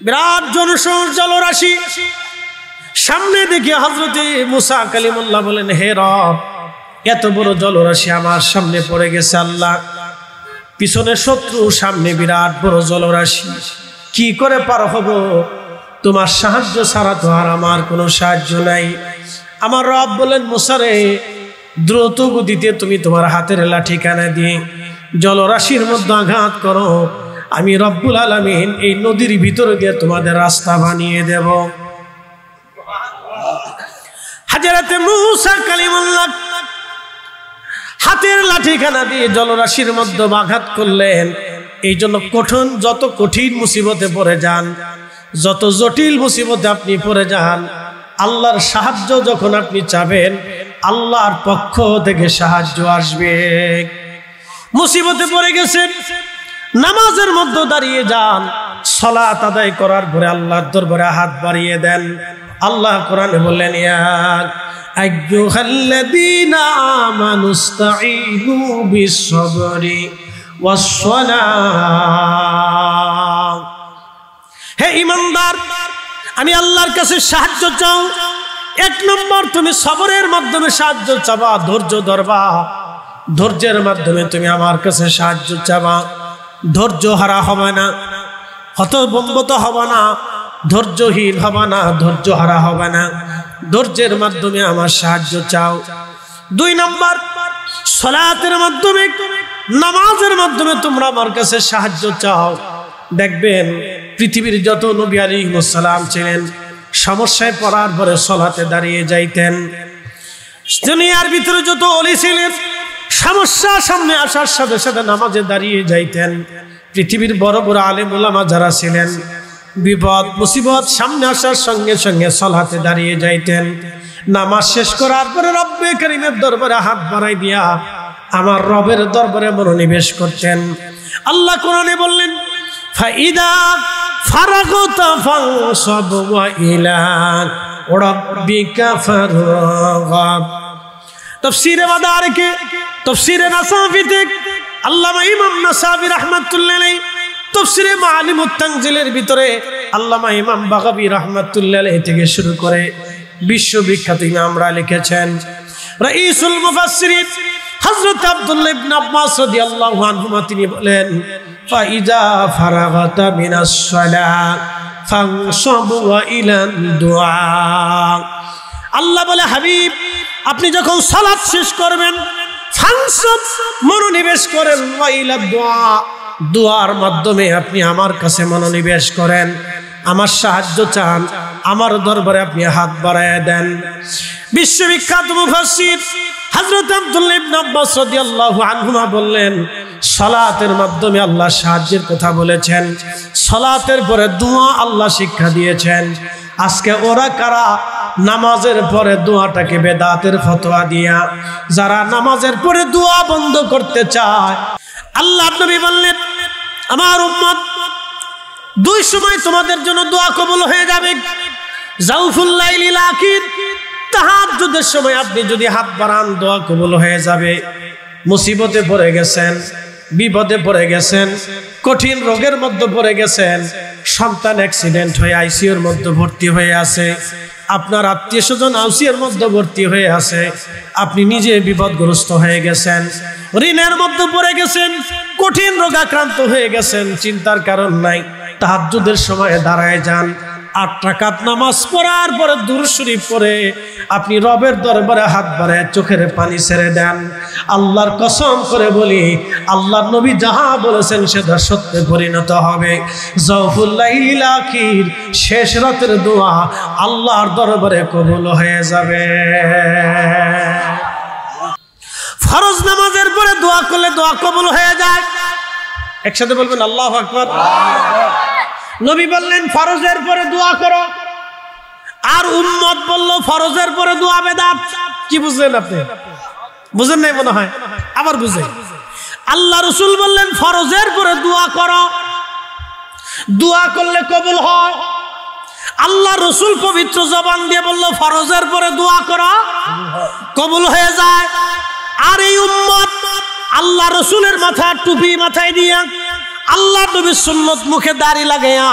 বিরাট জলরাশি। সামনে দেখে হযরতে মুসা কালিমুল্লাহ বলেন, হে রব, এত বড় জলরাশি আমার সামনে পড়ে গেছে আল্লাহ, পিছনে শত্রু, সামনে বিরাট বড় জলরাশি, কি করে পার হব? তোমার সাহায্য ছাড়া তো আর আমার কোনো সাহায্য নাই। আমার রব বলেন, মুসা রে, দ্রুত গতিতে তুমি তোমার হাতের লাঠি কানে দিয়ে জলরাশির মধ্যে আঘাত করো, আমি রব্বুল আলামিন এই নদীর ভিতরে দিয়ে তোমাদের রাস্তা বানিয়ে দেব। হযরতে মুসা কালিমুল্লাহ হাতের লাঠি কানা দিয়ে জলরাশির মধ্যে আঘাত করলেন। এই জন্য যত কঠিন মুসিবতে পড়ে যান, যত জটিল মুসিবতে আপনি পড়ে যান, আল্লাহর সাহায্য যখন আপনি চাবেন, আল্লাহর পক্ষ থেকে সাহায্য আসবে। মুসিবতে পড়ে গেছেন, নামাজের মধ্যে দাঁড়িয়ে যান, সালাত আদায় করার পরে আল্লাহর দরবারে হাত বাড়িয়ে দেন। আল্লাহ কোরআনে বললেন, ইয়া আইয়ুহাল্লাযীনা আমানুস্তাঈনু বিস-সাবরি ওয়াস-সালাহ। হে ঈমানদার, আমি আল্লাহর কাছে সাহায্য চাও। এক নম্বর, তুমি সবরের মাধ্যমে সাহায্য চাবা, ধৈর্য ধরবা, ধৈর্যের মাধ্যমে তুমি আমার কাছে সাহায্য চাবা। ধৈর্য হারা হবে না, হতভম্ব হবে না, ধৈর্যহীন হবে না, ধৈর্য হারা হবে না, ধৈর্যের মাধ্যমে আমার সাহায্য চাও। দুই নম্বর, সালাতের মাধ্যমে, নামাজের মাধ্যমে তোমরা আমার কাছে সাহায্য চাও। দেখবেন পৃথিবীর যত নবী আলাইহিস সালাম ছিলেন, সমস্যায় পড়ার পরে সালাতে দাঁড়িয়ে যাইতেন। দুনিয়ার ভিতরে যত ওলি ছিলেন, সমস্যা সামনে আসার সাথে সাথে নামাজে দাঁড়িয়ে যাইতেন। পৃথিবীর বড় বড় আলেম উলামা যারা ছিলেন, বিপদ মুসিবত সামনে আসার সঙ্গে সঙ্গে সালাতে দাঁড়িয়ে যাইতেন। নামাজ শেষ করার পরে রব্বে কারীমের দরবারে হাত বাড়াই দিয়া আমার রবের দরবারে মনোনিবেশ করতেন। আল্লাহ কোরআনে বললেন, ফাইদা ফারাগতা ফানসাব ওয়া ইলা রাব্বিকা ফারগাব। তাফসীরে মাদারিকে, তাফসীরে নাসাফিতে আল্লামা ইমাম নাসাফি রাহমাতুল্লাহ আলাইহি, তাফসীরে মাআলিমুত তানজিলের ভিতরে আল্লামা ইমাম বাগাবী রাহমাতুল্লাহ আলাইহি থেকে শুরু করে বিশ্ববিখ্যাত ইমামরা লিখেছেন। রাইসুল মুফাসসিরিন হযরত আব্দুল্লাহ ইবনে আব্বাস রাদিয়াল্লাহু আনহুমা তিনি বলেন, ফাইজা ফারাগাতা মিনাস সালাত ফানসাব ওয়া ইলান দুআ। আল্লাহ বলে, হাবিব, আপনি যখন সালাত শেষ করবেন, ফানসাব মনোনিবেশ করেন, ওয়া ইলা দুআ, দুআর মাধ্যমে আপনি আমার কাছে মনোনিবেশ করেন, আমার সাহায্য চান, আমার দরবারে আপনি হাত বাড়ায় দেন। বিশ্ববিখ্যাত মুফাসসির হযরত আব্দুল্লাহ ইবনে আব্বাস রাদিয়াল্লাহু আনহুমা বললেন, সালাতের মাধ্যমে আল্লাহ সাহায্যের কথা বলেছেন, সালাতের পরে দোয়া আল্লাহ শিক্ষা দিয়েছেন। আজকে ওরা কারা নামাজের পরে দোয়াটাকে বেদাতের ফতোয়া দিয়া যারা নামাজের পরে দোয়া বন্ধ করতে চায়, আল্লাহ নবী বললেন, আমার উম্মত, দুই সময় তোমাদের জন্য দোয়া কবুল হয়ে যাবে। জাউফুল লাইলিল আখির, তাহাজ্জুদের সময় আপনি যদি হাত বাড়ান, দোয়া কবুল হয়ে যাবে। মুসিবতে পড়ে গেছেন, বিপদে পড়ে গেছেন, কঠিন রোগের মধ্যে পড়ে গেছেন, সন্তান অ্যাক্সিডেন্ট হয়ে আইসিইউর মধ্যে ভর্তি হয়ে আছে, আপনার আত্মীয় স্বজন আইসিইউর মধ্যে ভর্তি হয়ে আছে, আপনি নিজে বিপদগ্রস্ত হয়ে গেছেন, ঋণের মধ্যে পড়ে গেছেন, কঠিন রোগাক্রান্ত হয়ে গেছেন, চিন্তার কারণ নাই। তাহাজ্জুদের সময় দাঁড়ায় যান, 8 রাকাত নামাজ পড়ার পরে দুরূদ শরীফ পড়ে আপনি রবের দরবারে হাত বাড়ায় চোখের পানি ছেড়ে দেন। আল্লাহর কসম করে বলি, আল্লাহর নবী যাহা বলেছেন সেটা সত্যে পরিণত হবে। জাউফুল লাইলিল আখির, শেষ রাতের দোয়া আল্লাহর দরবারে কবুল হয়ে যাবে। ফরজ নামাজের পরে দোয়া করলে দোয়া কবুল হয়ে যায়। একসাথে বলবেন আল্লাহু আকবার। নবী বললেন ফরজের পরে দোয়া করো, আর উম্মত বলল ফরজের পরে দোয়া বেদাত। কি বুঝলেন আপনি? বুঝেন নাই মনে হয়, আবার বুঝেন। আল্লাহ রাসূল বললেন ফরজের পরে দোয়া করো, দোয়া করলে কবুল হয়। আল্লাহ রাসূল পবিত্র জবান দিয়ে বলল ফরজের পরে দোয়া করো, কবুল হয়ে যায়। আর এই উম্মত আল্লাহ রাসূলের মাথা টুপি মাথায় দিয়া, আল্লাহ নবীর সুন্নত মুখে দাড়ি লাগাইয়া,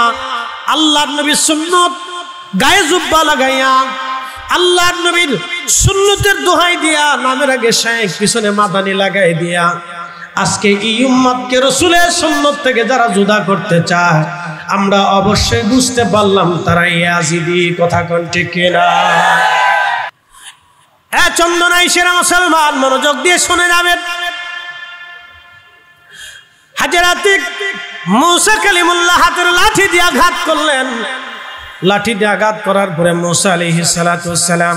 আল্লাহর নবীর সুন্নত গায়ে জুব্বা লাগাইয়া আল্লাহর নবীর সুন্নতের দোহাই দিয়া নামের আগে শায়েখ পিছনে মাদানি লাগাই দিয়া আজকে এই উম্মতকে রাসূলের সুন্নত থেকে যারা জুদা করতে চায় আমরা অবশ্যই বুঝতে পারলাম তারা ইয়াজিদি। কথা কোন ঠিক কিনা? চন্দনাই সেরা মুসলমান মনোযোগ দিয়ে শুনে যাবেন। হাজরাতে মুসা কালিমুল্লাহ হাতের লাঠি দিয়ে আঘাত করলেন। লাঠি দিয়ে আঘাত করার পরে মুসা আলাইহিস সালাতু ওয়াস সালাম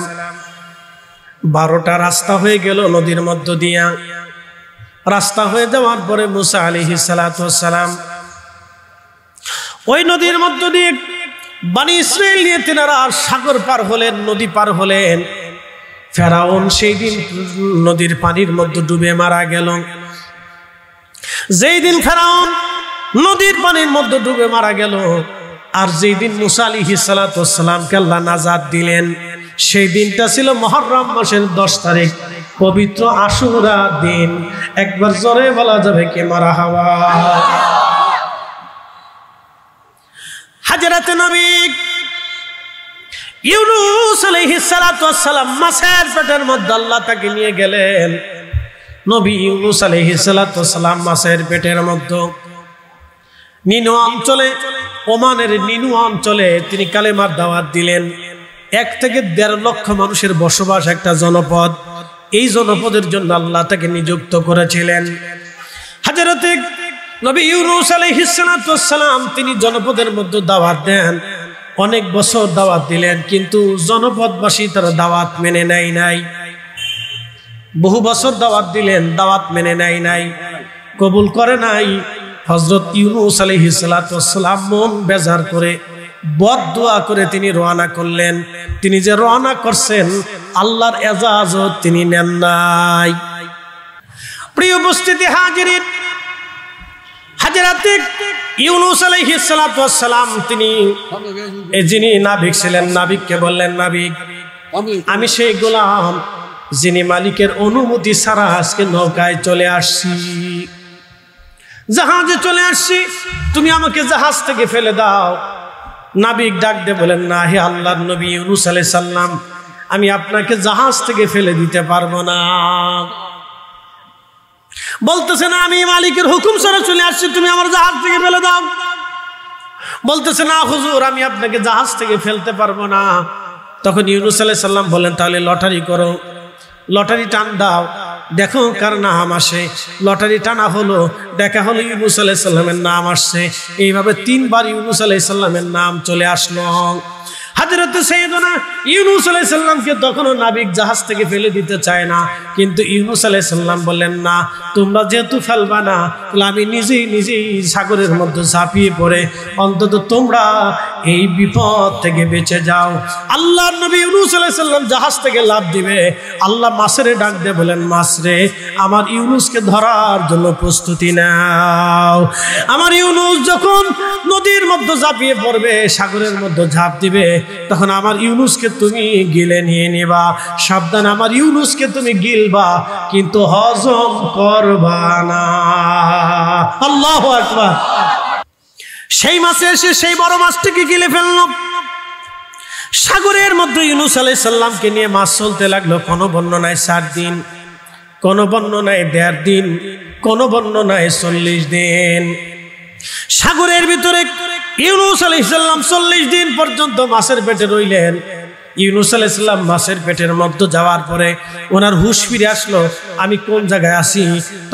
12টা রাস্তা হয়ে গেল নদীর মধ্য দিয়া। রাস্তা হয়ে যাওয়ার পরে মুসা আলাইহিস সালাতু ওয়াস সালাম ওই নদীর মধ্য দিয়ে বনি ইসরাইল নিয়ে তিনারা সাগর পার হলেন, নদী পার হলেন। ফেরাউন সেই দিন নদীর পানির মধ্যে ডুবে মারা গেল। যেই দিন ফেরাউন নদীর পানির মধ্যে ডুবে মারা গেল আর যেই দিন মুসা আলাইহিস সালাতু ওয়াস সালামকে আল্লাহ নাজাত দিলেন সেই দিনটা ছিল মুহররম মাসের 10 তারিখ, পবিত্র আশুরা দিন। একবার জোরে বলা যাবে কি মারহাবা। হযরত নবী ইউনূস আলাইহিস সালাতু ওয়াস সালাম মাছের পেটের মধ্যে আল্লাহ তাকে নিয়ে গেলেন। নবী ইউনূস আলাইহিস সালাতু ওয়াস সালাম মাছের পেটের মধ্যে নিনু অঞ্চলে, ওমানের নিনু অঞ্চলে তিনি কালেমার দাওয়াত দিলেন। 1 থেকে 1.5 লক্ষ মানুষের বসবাস একটা জনপদ। এই জনপদের জন্য আল্লাহ তাকে নিযুক্ত করেছিলেন। হযরত নবী ইউনূস আলাইহিস সালাতু ওয়াস সালাম তিনি জনপদের মধ্যে দাওয়াত দেন। অনেক বছর দাওয়াত দিলেন কিন্তু জনপদবাসী তারা দাওয়াত মেনে নেয় নাই। বহু বছর দাওয়াত দিলেন, দাওয়াত মেনে নেয় নাই, কবুল করে নাই। হযরত ইউনূস আলাইহিস সালাতু ওয়াস সালাম মন বেজার করে বদদুয়া করে তিনি রওনা করলেন। তিনি যে রওনা করছেন আল্লাহর ইজাজত তিনি নেন নাই। প্রিয় উপস্থিতি হাজিরিন, হযরত ইউনূস আলাইহিস সালাতু ওয়াস সালাম তিনি যিনি নাবিক ছিলেন, নাবিককে বললেন, নাবিক আমি সেই গোলাম যিনি মালিকের অনুমতি ছাড়া আজকে নৌকায় চলে আসছি, জাহাজে চলে আসছি, তুমি আমাকে জাহাজ থেকে ফেলে দাও। নাবিক ডাক দিয়ে বলেন, না হে আল্লাহর নবী ইউনূস আলাইহিস সালাম, আমি আপনাকে জাহাজ থেকে ফেলে দিতে পারবো না। বলতেছে না আমি মালিকের হুকুম ছাড়া চলে আসছি, তুমি আমার জাহাজ থেকে ফেলে দাও। বলতেছে না হুজুর আমি আপনাকে জাহাজ থেকে ফেলতে পারবো না। তখন ইউনূস আলাইহিস সালাম বলেন, তাহলে লটারি করো, লটারি টান দাও, দেখো কার নাম আসে। লটারি টানা হলো, দেখা হলো ইউনূস আলাইহিস সালামের নাম আসছে। এইভাবে 3 বার ইউনূস আলাইহিস সালামের নাম চলে আসলো। হযরত সাইয়েদনা ইউনূস আলাইহিস সালামকে তখনও নাবিক জাহাজ থেকে ফেলে দিতে চায় না, কিন্তু ইউনূস আলাইহিস সালাম বললেন, না তোমরা যেহেতু ফেলবা না তাহলে আমি নিজেই সাগরের মধ্যে ঝাঁপিয়ে পড়ে অন্তত তোমরা এই বিপদ থেকে বেঁচে যাও। আল্লাহর নবী ইউনূস আলাইহিস সালাম জাহাজ থেকে লাফ দিবে, আল্লাহ মাছের ডাক দিয়ে বলেন, মাছ রে আমার ইউনূসকে ধরার জন্য প্রস্তুতি নাও। আমার ইউনূস যখন নদীর মধ্যে ঝাঁপিয়ে পড়বে, সাগরের মধ্যে ঝাঁপ দিবে, তখন আমার ইউনূসকে তুমি গিলে নিয়ে নিবা। সাবধান, আমার ইউনূসকে তুমি গিলবা কিন্তু হজম করবা না। আল্লাহু আকবার। সেই মাছে এসে সেই বড় মাছটিকে গিলে ফেলল। সাগরের মধ্যে ইউনূস আলাইহিস সালামকে নিয়ে মাছ চলতে লাগলো। কোনো বর্ণনায় 4 দিন, কোনো বর্ণনায় 1.5 দিন, কোনো বর্ণনায় 40 দিন। সাগরের ভিতরে ইউনূস আলাইহিস সালাম 40 দিন পর্যন্ত মাছের পেটে রইলেন। ইউনূস আলাইহিস সালাম মাছের পেটের মধ্যে যাওয়ার পরে ওনার হুঁশ ফিরে আসলো, আমি কোন জায়গায় আছি।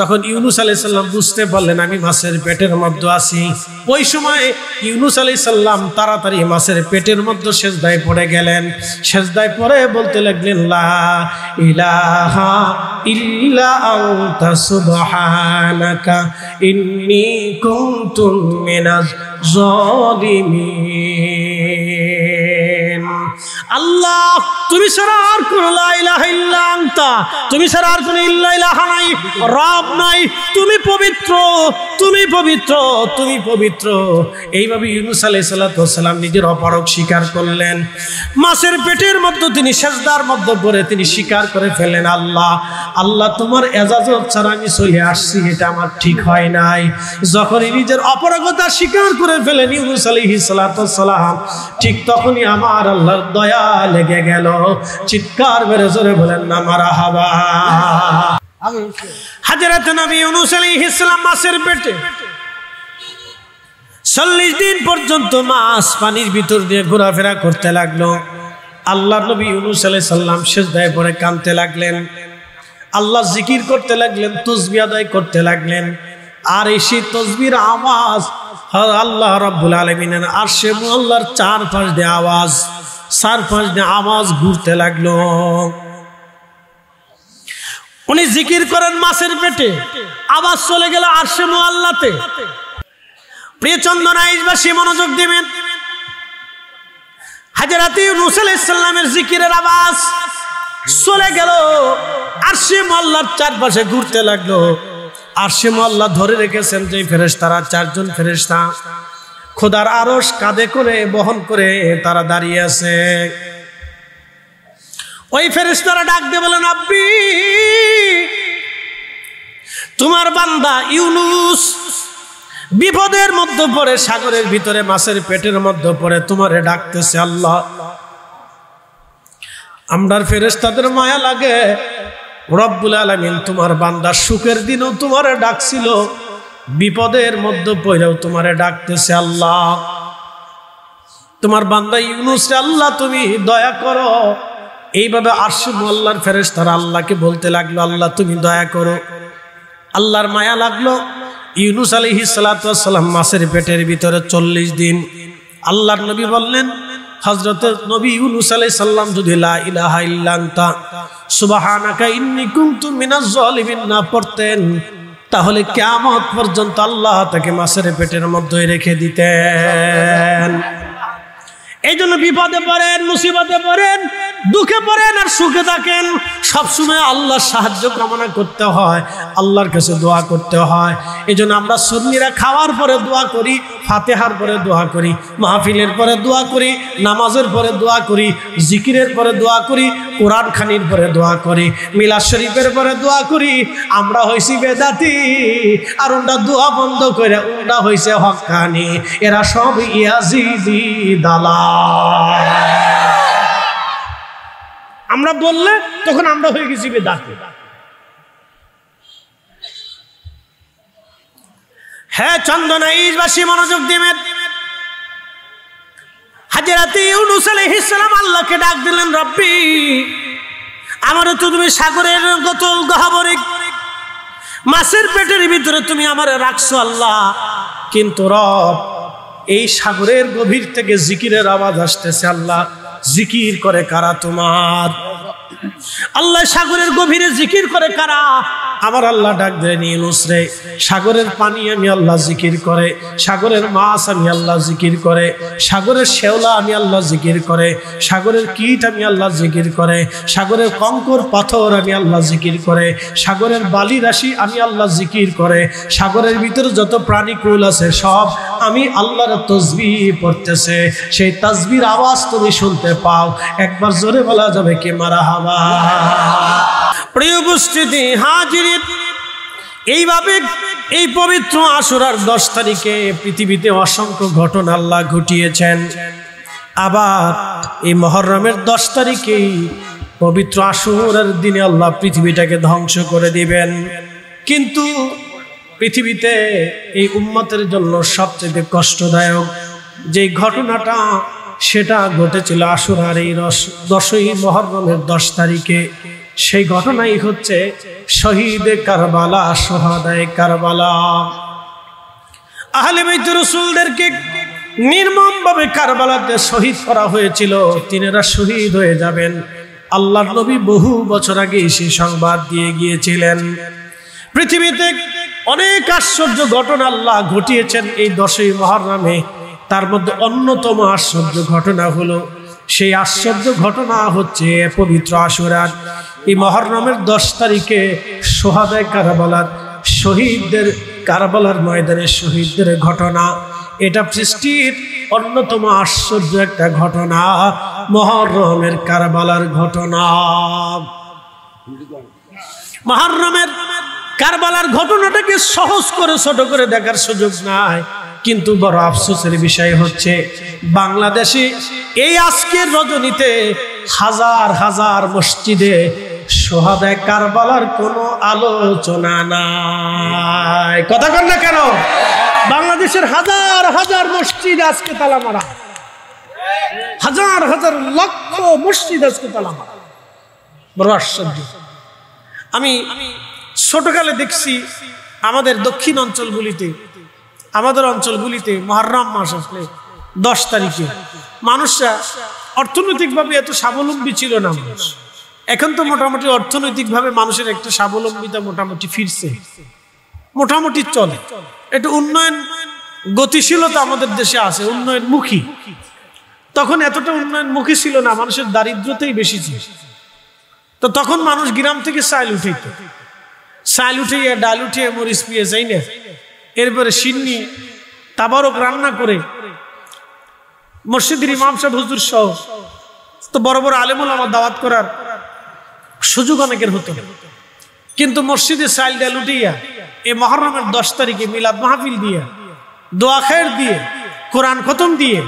তখন ইউনূস আলাইহিস সালাম বুঝতে পারলেন আমি মাছের পেটের মধ্যে আছি। ওই সময় ইউনূস আলাইহিস সালাম তাড়াতাড়ি মাছের পেটের মধ্যে সিজদায় পড়ে গেলেন। সিজদায় পড়ে বলতে লাগলেন, লা ইলাহা ইল্লা আনতা সুবহানাকা ইন্নী কুনতু মিনাজ জালিমিন। আল্লাহ আল্লাহ, তুমি ছাড়া আর কোন লা ইলাহা ইল্লা আনতা, তুমি ছাড়া আর কোন ইলাহা নাই, রব নাই, তুমি পবিত্র, তুমি পবিত্র, তুমি পবিত্র। এইভাবে ইউনূস আলাইহিস সালাম নিজের অপারগ স্বীকার করলেন। মাছের পেটের মধ্যে তিনি সিজদার মধ্যে পড়ে তিনি স্বীকার করে ফেললেন, আল্লাহ, আল্লাহ তোমার এজাজত ছাড়া আমি চলে আসছি, এটা আমার ঠিক হয় নাই। যখন নিজের অপারগতা স্বীকার করে ফেলেন ইউনূস আলাইহিস সালাম, ঠিক তখনই আমার আল্লাহর দয়া লেগে গেল। চিৎকার মেরে জোরে বলেন না মারহাবা। হযরত নবী ইউনূস আলাইহিস সালাম মাছের পেটে 40 দিন পর্যন্ত মাছ পানির ভিতর দিয়ে ঘোরাফেরা করতে লাগলো। আল্লাহ নবী ইউনূস আলাইহিস সালাম সিজদায় পড়ে কাঁদতে লাগলেন, আল্লাহ জিকির করতে লাগলেন, তাসবিহ আদায় করতে লাগলেন। আর এই সেই তাসবিহর আওয়াজ আল্লাহ রাব্বুল আলামিনের আরশে মুআল্লার চারপাশ দিয়ে আওয়াজ ঘুরতে লাগলো। উনি জিকির করেন মাছের পেটে, আওয়াজ চলে গেল আরশে মুআল্লাতে। প্রিয় চন্দনাইশবাসী মনোযোগ দিবেন, হযরত ইউনূস আলাইহিস সালামের জিকিরের আওয়াজ চলে গেল আরশে মুআল্লার চারপাশে ঘুরতে লাগলো। আরশে মুআল্লা ধরে রেখেছেন যে ফেরেশতারা, 4 জন ফেরেশতা খোদার আরশ কাঁধে করে বহন করে তারা দাঁড়িয়ে আছে। ওই ফেরেশতারা ডাক দিয়ে বলেন, আব্বি, তোমার বান্দা ইউনূস বিপদের মধ্যে পড়ে, সাগরের ভিতরে মাছের পেটের মধ্যে পড়ে তোমারে ডাকতেছে। আল্লাহ, আমরার ফেরেশতাদের মায়া লাগে, রব্বুল আলামিন তোমার বান্দা সুখের দিনও তোমারে ডাকছিল, বিপদের মধ্যে পড়েও তোমারে ডাকতেছে। আল্লাহ, তোমার বান্দা ইউনূস রে আল্লাহ তুমি দয়া করো। এইভাবে আরশে মুআল্লার ফেরেশতারা আল্লাহকে বলতে লাগলো, আল্লাহ তুমি দয়া করো। আল্লাহর মায়া লাগলো। ইউনূস আলাইহিস সালাম মাছের পেটের ভিতরে 40 দিন। আল্লাহর নবী বললেন, হযরত নবী ইউনূস আলাইহিস সালাম যদি লা ইলাহা ইল্লা আনতা সুবহানাকা ইন্নী কুনতু মিনাজ জালিমিন না পড়তেন, তাহলে কিয়ামত পর্যন্ত আল্লাহ তাকে মাছের পেটের মধ্যে রেখে দিতেন। এই জন্য বিপদে পড়েন, মুসিবতে পড়েন, দুঃখে পড়েন আর সুখে থাকেন, সবসময় আল্লাহর সাহায্য কামনা করতে হয়, আল্লাহর কাছে দোয়া করতে হয়। এই জন্য আমরা সুন্নিরা খাওয়ার পরে দোয়া করি, ফাতিহার পরে দোয়া করি, মাহফিলের পরে দোয়া করি, নামাজের পরে দোয়া করি, জিকিরের পরে দোয়া করি, কোরআন খানির পরে দোয়া করি, মিলাদ শরীফের পরে দোয়া করি। আমরা হইছি বেদাতি, আর ওটা দোয়া বন্ধ করে ওটা হইছে হক্কানি। এরা সব ইয়াজিদি দালাল। আমরা বললে তখন আমরা হয়ে গেছি বেদাতি। হ্যাঁ চন্দনাইশবাসী মনোযোগ দিবেন, হযরত ইউনূস আলাইহিস সালাম আল্লাহকে ডাক দিলেন, রব্বি, আমারে তো তুমি সাগরের গোতল গহ্বরে মাছের পেটের ভিতরে তুমি আমারে রাখছো আল্লাহ, কিন্তু রব এই সাগরের গভীর থেকে জিকিরের আওয়াজ আসতেছে। আল্লাহ, জিকির করে কারা তোমার? আল্লাহ সাগরের গভীরে জিকির করে কারা? আমার আল্লাহ ডাক দেন, ইউনূস রে, সাগরের পানি আমি আল্লাহ জিকির করে, সাগরের মাছ আমি আল্লাহ জিকির করে, সাগরের শেওলা আমি আল্লাহ জিকির করে, সাগরের কীট আমি আল্লাহ জিকির করে, সাগরের কঙ্কর পাথর আমি আল্লাহ জিকির করে, সাগরের বালি রাশি আমি আল্লাহ জিকির করে, সাগরের ভিতরে যত প্রাণীকুল আছে সব আমি আল্লাহর তাসবিহ পড়তেছে। সেই তাসবিহর আওয়াজ তুমি শুনতে পাও, একবার জোরে বলা যাবে কি মারহাবা। প্রিয় উপস্থিতি হাজিরিন, এইভাবে এই পবিত্র আশুরার 10 তারিখে পৃথিবীতে অসংখ্য ঘটনা আল্লাহ ঘটিয়েছেন। আবার এই মুহররমের 10 তারিখেই পবিত্র আশুরার দিনে আল্লাহ পৃথিবীটাকে ধ্বংস করে দিবেন। কিন্তু পৃথিবীতে এই উম্মতের জন্য সবচেয়ে কষ্টদায়ক যে ঘটনাটা, সেটা ঘটেছিল আশুরার এই 10ই মুহররমের 10 তারিখে। সেই ঘটনাই হচ্ছে শহীদে কারবালা, শুহাদায়ে কারবালা। আহলে বাইত রাসূলদেরকে নির্মমভাবে কারবালাতে শহীদ করা হয়েছিল। তিনারা শহীদ হয়ে যাবেন, আল্লাহর নবী বহু বছর আগে সেই সংবাদ দিয়ে গিয়েছিলেন। পৃথিবীতে অনেক আশ্চর্য ঘটনা আল্লাহ ঘটিয়েছেন এই 10ই মুহররমে। তার মধ্যে অন্যতম আশ্চর্য ঘটনা হলো সেই আশ্চর্য ঘটনা হচ্ছে পবিত্র আশুরার এই মুহররমের 10 তারিখে শোহাদায়ে কারবালার শহীদদের, কারবালার ময়দানে শহীদদের ঘটনা। এটা সৃষ্টির অন্যতম আশ্চর্য একটা ঘটনা, মুহররমের কারবালার ঘটনা। মুহররমের কারবালার ঘটনাটাকে সহজ করে ছোট করে দেখার সুযোগ নাই, কিন্তু বড় আফসোসের বিষয় হচ্ছে বাংলাদেশে এই আজকের রজনীতে হাজার হাজার মসজিদে শোহাদায়ে কারবালার কোনো আলোচনা নাই। কথা কন না কেন? বাংলাদেশের হাজার হাজার মসজিদ আজকে তালা মারা, হাজার হাজার লক্ষ মসজিদ আজকে তালা মারা। বড় আশ্চর্য। আমি ছোটকালে দেখছি আমাদের দক্ষিণ অঞ্চলগুলিতে, আমাদের অঞ্চলগুলিতে মুহররম মাস আসলে 10 তারিখে মানুষরা অর্থনৈতিকভাবে এত স্বাবলম্বী ছিল না মানুষ। এখন তো মোটামুটি অর্থনৈতিকভাবে মানুষের একটা স্বাবলম্বিতা মোটামুটি ফিরছে, মোটামুটি চলে, একটু উন্নয়ন গতিশীলতা আমাদের দেশে আছে, উন্নয়নমুখী। তখন এতটা উন্নয়নমুখী ছিল না, মানুষের দারিদ্রতাই বেশি ছিল। তো তখন মানুষ গ্রাম থেকে চাল উঠাইত, চাল উঠিয়ে ডাল উঠিয়ে মরিচ পিয়ে যাই না, এরপরে সিন্নি তাবারক রান্না করে মসজিদের ইমাম সাহেব হুজুর সহ তো বড় বড় আলেমুল আমার দাওয়াত করার সুযোগ অনেকের হতো। কিন্তু মসজিদে চাল ডাল উঠিয়া এই মুহররমের 10 তারিখে মিলাদ মাহফিল দিয়ে, দোয়া খায়ের দিয়ে, কোরআন খতম দিয়ে,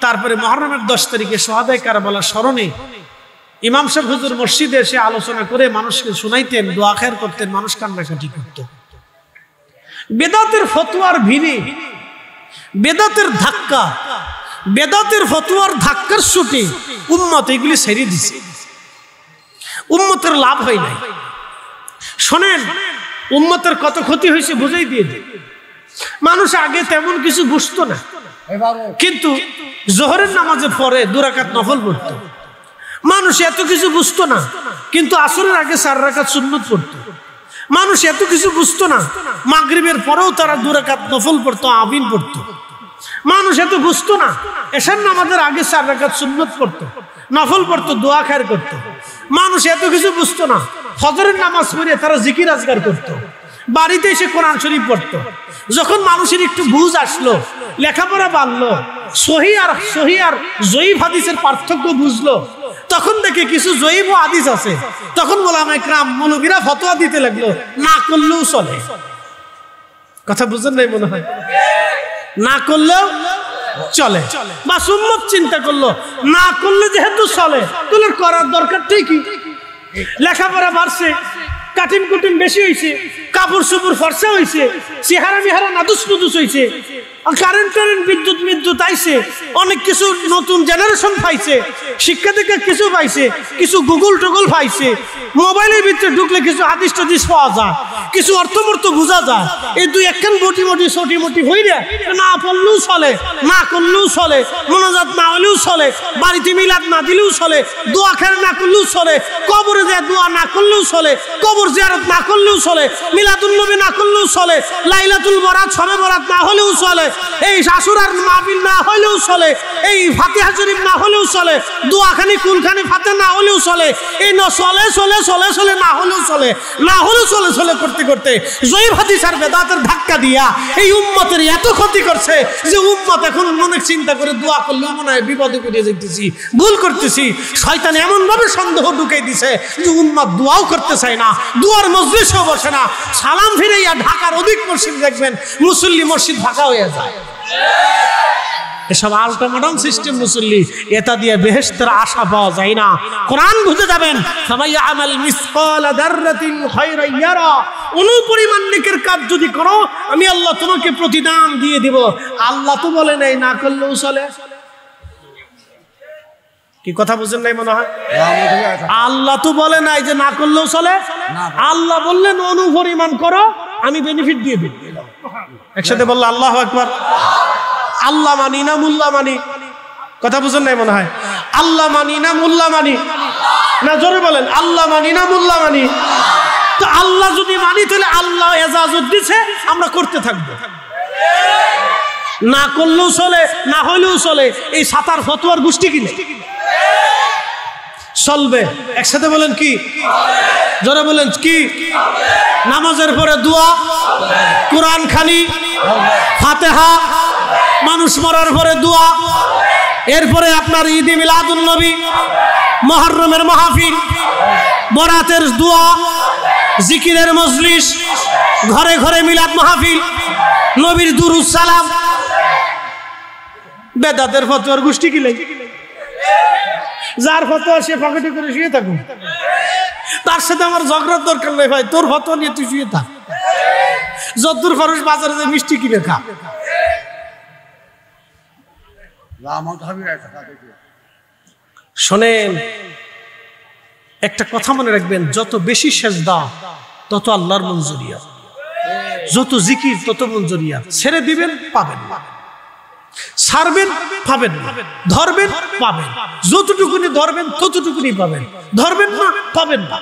তারপরে মুহররমের 10 তারিখে শোহাদায়ে কারবালার স্মরণে ইমাম সাহেব হুজুর মসজিদে এসে আলোচনা করে মানুষকে শুনাইতেন, দোয়া খায়ের করতেন, মানুষ কান্নাকাটি করত। বেদাতের ফতোয়ার ভিড়ে, বেদাতের ধাক্কা, বেদাতের ফতোয়ার ধাক্কার ছুটে উম্মত এগুলি ছেড়ে দিছে, উম্মতের লাভ হয় নাই। শোনেন, উম্মতের কত ক্ষতি হয়েছে বুঝাই দিয়ে দিই। মানুষ আগে তেমন কিছু বুঝতো না, কিন্তু জোহরের নামাজের পরে 2 রাকাত নফল পড়তো। মানুষ এত কিছু বুঝতো না, কিন্তু আসরের আগে 4 রাকাত সুন্নত পড়তো। মানুষ এত কিছু বুঝতো না, মাগরিবের পরেও তারা 2 রাকাত নফল পড়তো, আমিন পড়তো। মানুষ এত বুঝতো না, এশার নামাজের আগে 4 রাকাত সুন্নত পড়তো, নফল পড়তো, দোয়া খায়ের করতো। মানুষ এত কিছু বুঝতো না, ফজরের নামাজ পড়ে তারা জিকির আজকার করতো, বাড়িতে এসে কোরআন শরীফ পড়তো। যখন মানুষের একটু বুঝ আসলো, লেখাপড়া বাড়লো, সহিহ আর জয়ীফ হাদিসের পার্থক্য বুঝলো, তখন দেখে কিছু জয়ীফ ও হাদিস আছে, তখন ওলামায়ে কেরাম মৌলবীরা ফতোয়া দিতে লাগলো, না করলেও চলে। কথা বুঝেন নাই মনে হয়? না করলেও চলে, বা সুন্নত চিন্তা করলো, না করলে যেহেতু চলে তাহলে করার দরকারটাই কি? লেখাপড়া বাড়ছে, কাটিম কুটিম বেশি হয়েছে, কাপড় চোপড় ফর্সা হয়েছে, চেহারা মিহারা নাদুস নুদুস হয়েছে, কারেন্ট বিদ্যুৎ আইছে, অনেক কিছু নতুন জেনারেশন পাইছে, শিক্ষা থেকে কিছু পাইছে, কিছু গুগল টুগল পাইছে, মোবাইলের ভিতরে ঢুকলে কিছু হাদিস টাদিস পাওয়া যায়, কিছু অর্থমর্থ বোঝা যায়। এই 2-1 মোটি ছোটি হইলে না পড়লেও চলে, না করলেও চলে, মোনাজাত না হলেও চলে, বাড়িতে মিলাদ না দিলেও চলে, দোয়া খেয়ে না করলেও চলে, কবরে যায় দোয়া না করলেও চলে, কবর জিয়ারত না করলেও চলে, মিলাদুন নবী না করলেও চলে, লাইলাতুল বরাত শবে বরাত না হলেও চলে, এই আশুরার মাহফিল না হলেও চলে, এই ফাতিহা শরীফ না হলেও চলে, দোয়াখানি কুলখানি ফাতিহা না হলেও চলে, এই চলে না হলেও চলে, না হলেও চলে করতে জয়ীফ হাদিস আর বেদাতের ধাক্কা দিয়া এই উম্মতের এত ক্ষতি করছে যে উম্মত এখন মনে চিন্তা করে দোয়া করলেও মনে হয় বিপদে পড়ে যেতেছি, ভুল করতেছি। শয়তান এমন ভাবে সন্দেহ ঢুকাই দিছে যে উম্মত দোয়াও করতে চায় না, দুয়ার মজলিসেও বসে না। সালাম ফিরাইয়া ঢাকার অধিক মসজিদ দেখবেন মুসল্লি মসজিদ ফাঁকা হয়ে যায়। এসব আলটা মডার্ন সিস্টেম মুসল্লি, এটা দিয়ে বেহেশতের আশা পাওয়া যায় না। কোরআন বুঝে যাবেন, ফামাইয়া আমাল মিসকাল দাররাতিন খায়রান ইয়ারা, অনুপরিমাণ নেকের কাজ যদি করো আমি আল্লাহ তোমাকে প্রতিদান দিয়ে দিব। আল্লাহ তো বলে নাই না করলেও চলে। কি কথা বুঝেন নাই মনে হয়? আল্লাহ তো বলে নাই যে না করলেও চলে, আল্লাহ বললেন অনুপরিমাণ করো আমি বেনিফিট দিয়ে দেব। একসাথে বললো আল্লাহু আকবার। আল্লাহ মানি না মুল্লা মানি? কথা বুঝেন নাই মনে হয়? আল্লাহ মানি না মুল্লা মানি? না জোরে বলেন, আল্লাহ মানি না মুল্লা মানি? তো আল্লাহ যদি মানি তাহলে আল্লাহ এজাজত দিছে, আমরা করতে থাকবো। না করলেও চলে, না হলেও চলে, এই সাতার ফতোয়ার গোষ্ঠী কিনে চলবে। একসাথে বলেন কি? জোরে বলেন কি? নামাজের পরে দোয়া, কোরআন খানি, ফাতিহা, মানুষ মরার পরে দোয়া, এরপরে আপনার ঈদ মিলাদুন নবী, মুহররমের মাহফিল, বরাতের দোয়া, জিকিরের মজলিস, ঘরে ঘরে মিলাদ মাহফিল, নবীর দুরূদ সালাম। বেদাতের ফতোয়ার গোষ্ঠী কি লাগে? যার ফতোয়া সে পকেটে করে শুয়ে থাকুন, তার সাথে আমার ঝগড়ার দরকার নেই ভাই। তোর ফতোয়া নিয়ে তুই শুয়ে থাক, যদ্দূর খরচ বাজারে যে মিষ্টি কিনে খা। শোনেন, একটা কথা মনে রাখবেন, যত বেশি সেজদা তত আল্লাহর মঞ্জুরিয়া, যত জিকির তত মঞ্জুরিয়া। ছেড়ে দিবেন পাবেন না, ছাড়বেন পাবেন না, ধরবেন পাবেন। যতটুকুনি ধরবেন ততটুকুনি পাবেন, ধরবেন না পাবেন না।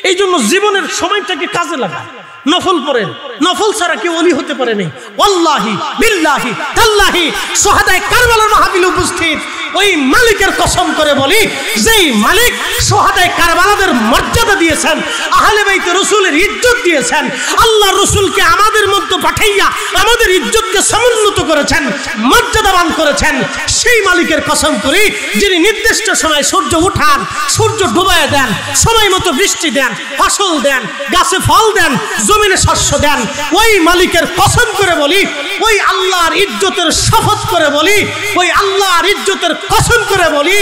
এই জন্য জীবনের সময়টাকে কাজে লাগান, নফল পড়েন। নফল ছাড়া কেউ ওলি হতে পারে নাই। ওয়াল্লাহি বিল্লাহি তাল্লাহি শুহাদায়ে কারবালার মাহফিলে উপস্থিত ওই মালিকের কসম করে বলি, যেই মালিক শুহাদায়ে কারবালাদের মর্যাদা দিয়েছেন, আহলে বাইত রাসূলের ইজ্জত দিয়েছেন, আল্লাহ রাসূলকে আমাদের মধ্যে পাঠাইয়া আমাদের ইজ্জতকে সমুন্নত করেছেন, মর্যাদাবান করেছেন, সেই মালিকের কসম করি, যিনি নির্দিষ্ট সময় সূর্য উঠান, সূর্য ডুবাইয়া দেন, সময় মতো বৃষ্টি দেন, ফসল দেন, গাছে ফল দেন, জমিনে শস্য দেন, ওই মালিকের কসম করে বলি, ওই আল্লাহর ইজ্জতের শপথ করে বলি, ওই আল্লাহর ইজ্জতের কসম করে বলি,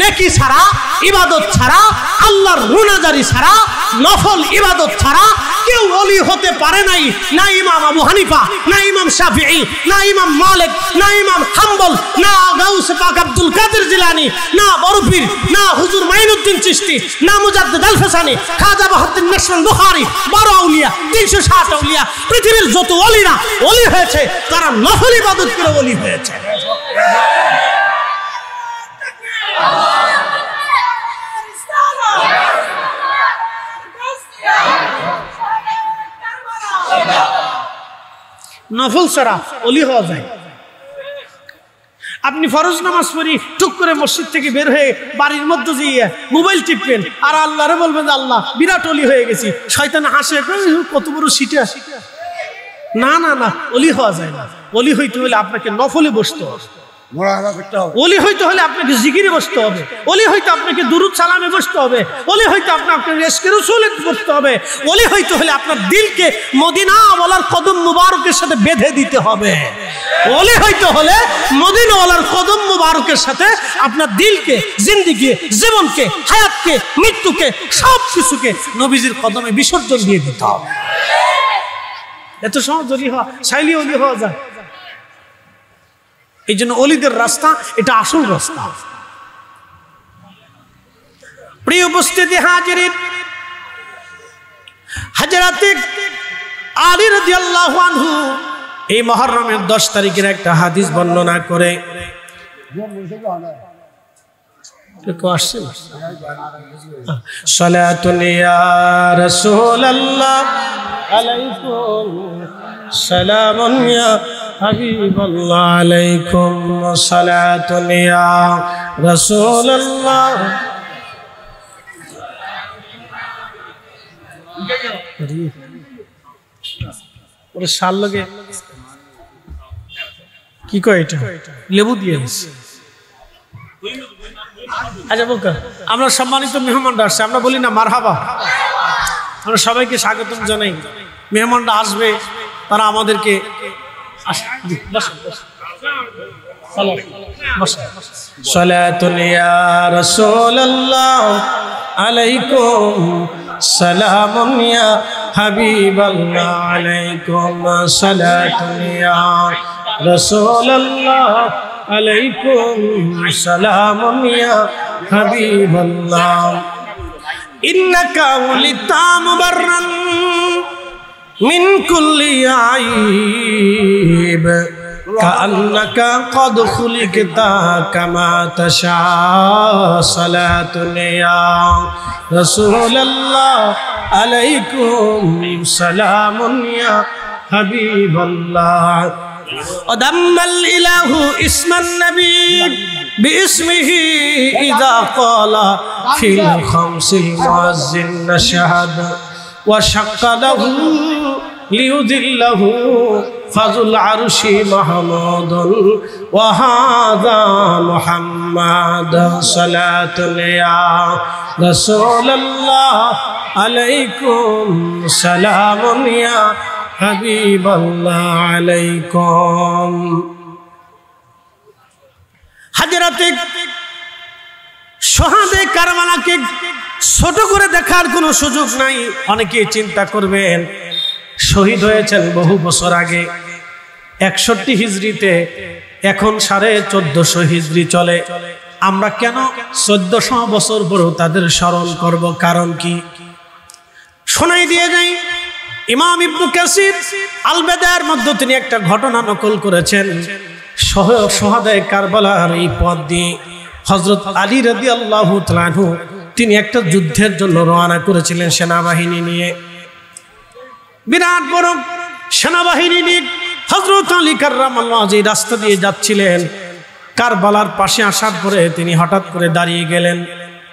নেকি ছাড়া, ইবাদত ছাড়া, আল্লাহর রুনাজারি ছাড়া, নফল ইবাদত ছাড়া কেউ ওলি হতে পারে নাই। না ইমাম আবু হানিফা, না ইমাম শাফিঈ, না ইমাম মালিক, না ইমাম হাম্বল, না গাউসে পাক আব্দুল কাদের জিলানী, না বরফির, না হুজুর মাইনুদ্দিন চিশতি, না মুজাদ্দিদ আল ফেসানি, খাজা বাহাউদ্দিন নাশরুল বুখারী। 12 আউলিয়া, 360 আউলিয়া, পৃথিবীর যত ওলিরা ওলি হয়েছে তারা নফল ইবাদত করে ওলি হয়েছে। নফল ছাড়া ওলি হওয়া যায়। আপনি ফরজ নামাজ পড়ি টুক করে মসজিদ থেকে বের হয়ে বাড়ির মধ্যে গিয়ে মোবাইল টিপবেন আর আল্লাহরে বলবেন আল্লাহ বিরাট ওলি হয়ে গেছি, শয়তান হাসে কত বড় সিটে। না না না, ওলি হওয়া যায় না। ওলি হইতে হলে আপনাকে নফলে বসতে হবে, ওলি হইতে হলে আপনাকে জিকিরে বসতে হবে, ওলি হইতে আপনাকে দুরূদ সালামে বসতে হবে, ওলি হইতে আপনাকে ইশকে রাসূলে বসতে হবে, ওলি হইতে হলে আপনার দিলকে মদিনা ওয়ালার কদম মুবারকের সাথে বেঁধে দিতে হবে। ওলি হইতে হলে মদিনা ওয়ালার কদম মুবারকের সাথে আপনার দিলকে, জিন্দেগি, জীবনকে, হায়াতকে, মৃত্যুকে, সব কিছুকে নবীজির কদমে বিসর্জন দিয়ে দিতে হবে। এত সহজ ওলি হওয়া, চাইলে ওলি হওয়া যায়। এই জন্য ওলিদের রাস্তা এটা আসল রাস্তা। প্রিয় উপস্থিতি হাজিরিন, হযরত আলী রাদিয়াল্লাহু আনহু এই মুহররমের 10 তারিখের একটা হাদিস বর্ণনা করে সালাতুন ইয়া রাসূলুল্লাহ আলাইকুম সালামুন ইয়া হাবিবাল্লাহ আলাইকুম সালাতুন ইয়া রাসূলুল্লাহ। ওরে শাল লাগে কি কয়, এটা লেবু দিয়ে দিচ্ছে। আচ্ছা বলকা, আমরা সম্মানিত মেহমানরা আসছে, আমরা বলি না মারহাবা, আমরা সবাইকে স্বাগতম জানাই। মেহমানরা আসবে, তারা আমাদেরকে সালাতুন ইয়া রাসূলুল্লাহ আলাইকুম সালামুন ইয়া হাবিবাল্লাহ আলাইকুম সালাতুন ইয়া রাসূলুল্লাহ আলাইকুম সালামুন ইয়া হাবিবাল্লাহ ইন্নাকা উলিতা মুবাররান মিন কুল্লি আইব কাআন্নাকা কদ খুলিকতা কামা তাশা সালাতুন ইয়া রাসূলুল্লাহ আলাইকুম সালামুন ইয়া হাবিবাল্লাহ। ওয়াদাম্মাল ইলাহু ইসমান নবী باسمه إذا قال في الخمس المؤذن نشهد وشق له ليذله فذو العرش محمود وهذا محمد صلاة يا رسول الله عليكم سلام يا حبيب الله عليكم হাজরাতে শহাদে কারবালাকে ছোট করে দেখার কোনো সুযোগ নাই। অনেকেই চিন্তা করবেন শহীদ হয়েছেন বহু বছর আগে 61 হিজরিতে, এখন 1450 হিজরি চলে। আমরা কেন 1400 বছর পরেও তাদের স্মরণ করব? কারণ কি? শোনাই দিয়ে যাই। ইমাম ইবনে কাসির আল বেদায়ের মধ্যে তিনি একটা ঘটনা নকল করেছেন। শহাদায়ে কারবালার এই পথ দিয়ে হযরত আলী রাদিয়াল্লাহু তাআলা আনহু তিনি একটা যুদ্ধের জন্য রওনা করেছিলেন সেনাবাহিনী নিয়ে। বিরাট বড় সেনাবাহিনী নিয়ে হযরত আলী কাররামাল্লাহু ওয়াজহি রাস্তা দিয়ে যাচ্ছিলেন। কারবালার পাশে আসার পরে তিনি হঠাৎ করে দাঁড়িয়ে গেলেন।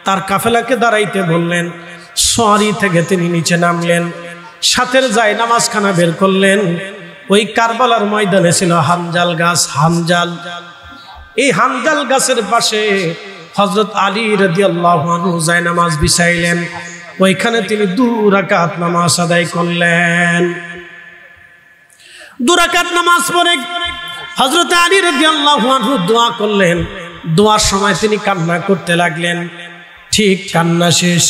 তার কাফেলাকে দাঁড়াইতে বললেন। সোয়ারি থেকে তিনি নিচে নামলেন, সাথের জায়নামাজখানা বের করলেন। ওই কারবালার ময়দানে ছিল হানজাল গাছ। এই হানজাল গাছের পাশে হযরত আলী রাদিয়াল্লাহু আনহু জায়নামাজ বিছাইলেন। ওইখানে তিনি 2 রাকাত নামাজ আদায় করলেন। 2 রাকাত নামাজ পড়ে হযরত আলী রাদিয়াল্লাহু আনহু দোয়া করলেন। দোয়ার সময় তিনি কান্না করতে লাগলেন। ঠিক কান্না শেষ,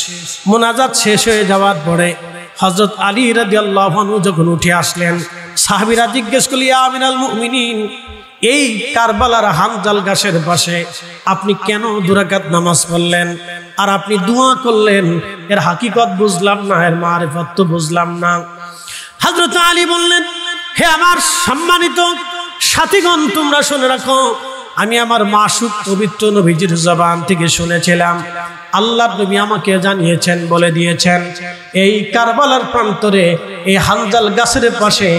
মোনাজাত শেষ হয়ে যাওয়ার পরে হযরত আলী রাদিয়াল্লাহু আনহু যখন উঠে আসলেন, সাহাবীরা জিজ্ঞেস করলেন, ইয়া আমিরাল মুমিনিন, এই কারবালার হানজাল গাছের পাশে আপনি কেন 2 রাকাত নামাজ পড়লেন আর আপনি দোয়া করলেন? এর হাকিকত বুঝলাম না, এর মারিফত তো বুঝলাম না। হযরত আলী বললেন, হে আমার সম্মানিত সাথীগণ, তোমরা শুনে রাখো, আমি আমার মাসুক পবিত্র নবীজির জবান থেকে শুনেছিলাম, আল্লাহর নবী আমাকে জানিয়েছেন, বলে দিয়েছেন, এই কারবালার প্রান্তরে এই হানজাল গাছের পাশে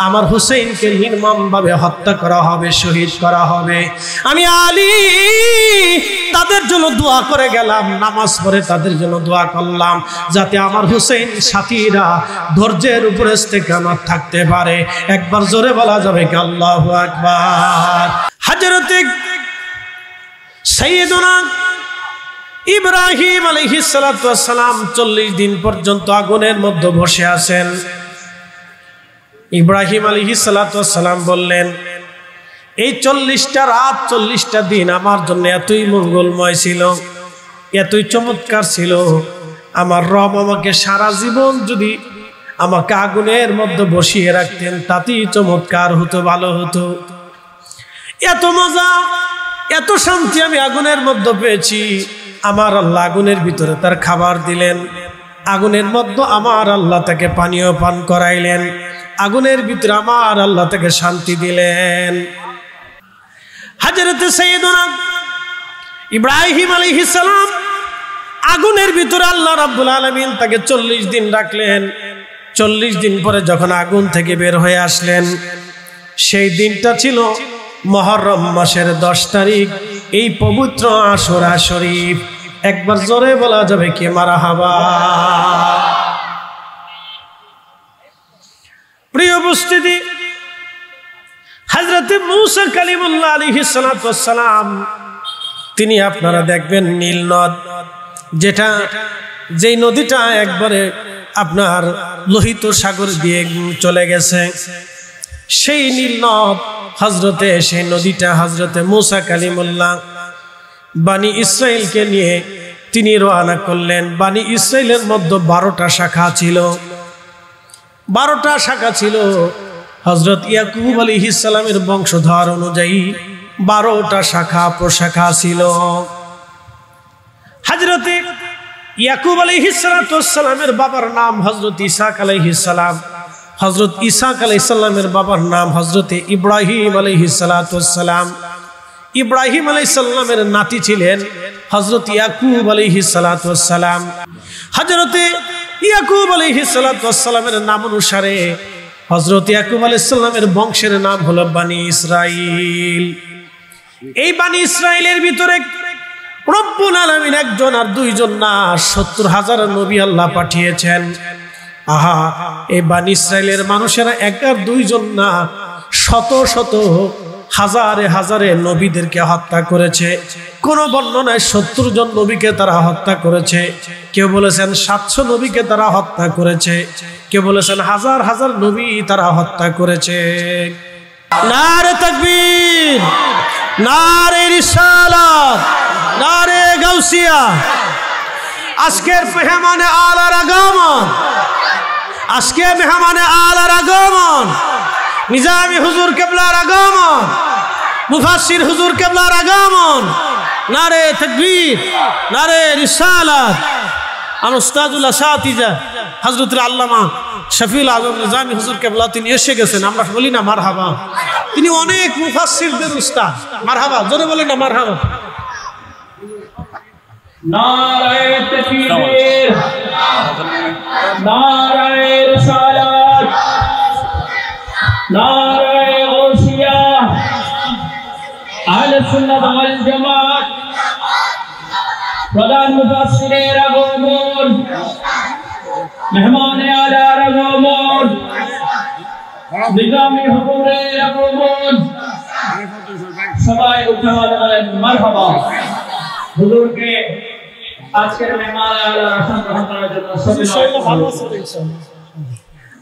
আমার হুসাইনকে নির্মমভাবে হত্যা করা হবে, শহীদ করা হবে। আমি আলী তাদের জন্য দোয়া করে গেলাম, নামাজ পড়ে তাদের জন্য দোয়া করলাম, যাতে আমার হুসাইন সাথীরা ধৈর্যের উপরে ইস্তেকামত থাকতে পারে। একবার জোরে বলা যাবে কি আল্লাহু আকবার। হযরতে সাইয়েদুনা ইব্রাহিম আলাইহিস সালাতু ওয়াস সালাম 40 দিন পর্যন্ত আগুনের মধ্যে বসে আছেন। ইব্রাহিম আলাইহিস সালাতু ওয়াস সালাম বললেন, এই 40টা রাত 40টা দিন আমার জন্য এতই মঙ্গলময় ছিল, এতই চমৎকার ছিল, আমার রব আমাকে সারা জীবন যদি আমাকে আগুনের মধ্যে বসিয়ে রাখতেন তাতেই চমৎকার হতো, ভালো হতো। এত মজা, এত শান্তি আমি আগুনের মধ্যে পেয়েছি। আমার আল্লাহ আগুনের ভিতরে তার খাবার দিলেন, আগুনের মধ্যে আমার আল্লাহ তাকে পানীয় পান করাইলেন, আগুনের ভিতরে আমার আল্লাহ তাকে শান্তি দিলেন। হযরত সাইয়েদুনা ইব্রাহিম আলাইহিস সালাম আগুনের ভিতরে আল্লাহ রাব্বুল আলামিন তাকে 40 দিন রাখলেন। 40 দিন পরে যখন আগুন থেকে বের হয়ে আসলেন, সেই দিনটা ছিল মুহররম মাসের 10 তারিখ, এই পবিত্র আশুরা শরীফ। একবার জোরে বলা যাবে কি মারহাবা। প্রিয় উপস্থিতি, হযরত মূসা কালিমুল্লাহ আলাইহিস সালাতু ওয়াস সালাম তিনি আপনারা দেখবেন নীল নদ, যেই নদীটা একবারে আপনার লোহিত সাগর দিয়ে চলে গেছে, সেই নীল নদ সেই নদীটা হযরতে মূসা কালিমুল্লাহ বানি ইসরাইলকে নিয়ে তিনি রওনা করলেন। বানি ইসরাইলের মধ্যে 12টা শাখা ছিল। 12টা শাখা ছিল। হযরত ইয়াকুব আলাইহিস সালামের বংশধর অনুযায়ী 12টা শাখা প্রশাখা ছিল। হযরতে ইয়াকুব আলাইহিস সালামের বাবার নাম হযরত ইসাক আলাইহিস সালাম। হযরত ইসাক আলাইহিস সালামের বাবার নাম হযরত ইব্রাহিম আলাইহিস সালাম। ইব্রাহিম আলাইহিস সালামের নাতি ছিলেন হযরত ইয়াকুব আলাইহিস সালাম। হযরত ইয়াকুব আলাইহিস সালামের নাম অনুসারে হযরত ইয়াকুব আলাইহিস সালামের বংশের নাম হলো বনি ইসরাইল। এই বানি ইসরাইলের ভিতরে রব্বুল আলামিন একজন আর দুইজন না, 70,000 নবী আল্লাহ পাঠিয়েছেন। আহা, এই বানি ইসরাইলের মানুষেরা এক আর দুইজন না, শত শত হাজারে হাজারে নবীদেরকে হত্যা করেছে। কোন বর্ণনায় 70 জন নবীকে তারা হত্যা করেছে, কেউ বলেছেন 700 নবীকে তারা হত্যা করেছে, কেউ বলেছেন হাজার হাজার নবী তারা হত্যা করেছে। নারে তাকবীর, নারে রিসালাত, নারে গাউসিয়া। আজকের মেহমানে আলার আগমন, আজকে মেহমানে আলার আগমন, নিজামী হুজুর কেবলার আগমন, মুফাসসির হুজুর কেবলার আগমন। নারে তাকবীর, নারে রিসালাত। আর উস্তাদুল আসাতিজা হযরতুল আল্লামা শফিউল আজম নিজামী হুজুর কেবলা তিনি এসে গেছেন। আমরা বলি না মারহাবা, তিনি অনেক মুফাসসিরদের উস্তাদ। মারহাবা, জোরে বলেন না মারহাবা। নারে তাকবীর, নারে রিসালাত, নারে গাউসিয়া। আহলে সুন্নাত ওয়াল জামাত প্রধান মুফাসসিরের আগমন, মেহমানে আলার আগমন, নিজামী হুজুরের আগমন। সবাই উঠে বলেন মারহাবা। হুজুরকে আজকের মেহমানে আলার আসন গ্রহণ করার জন্য ইনশাআল্লাহ ভালো আছে।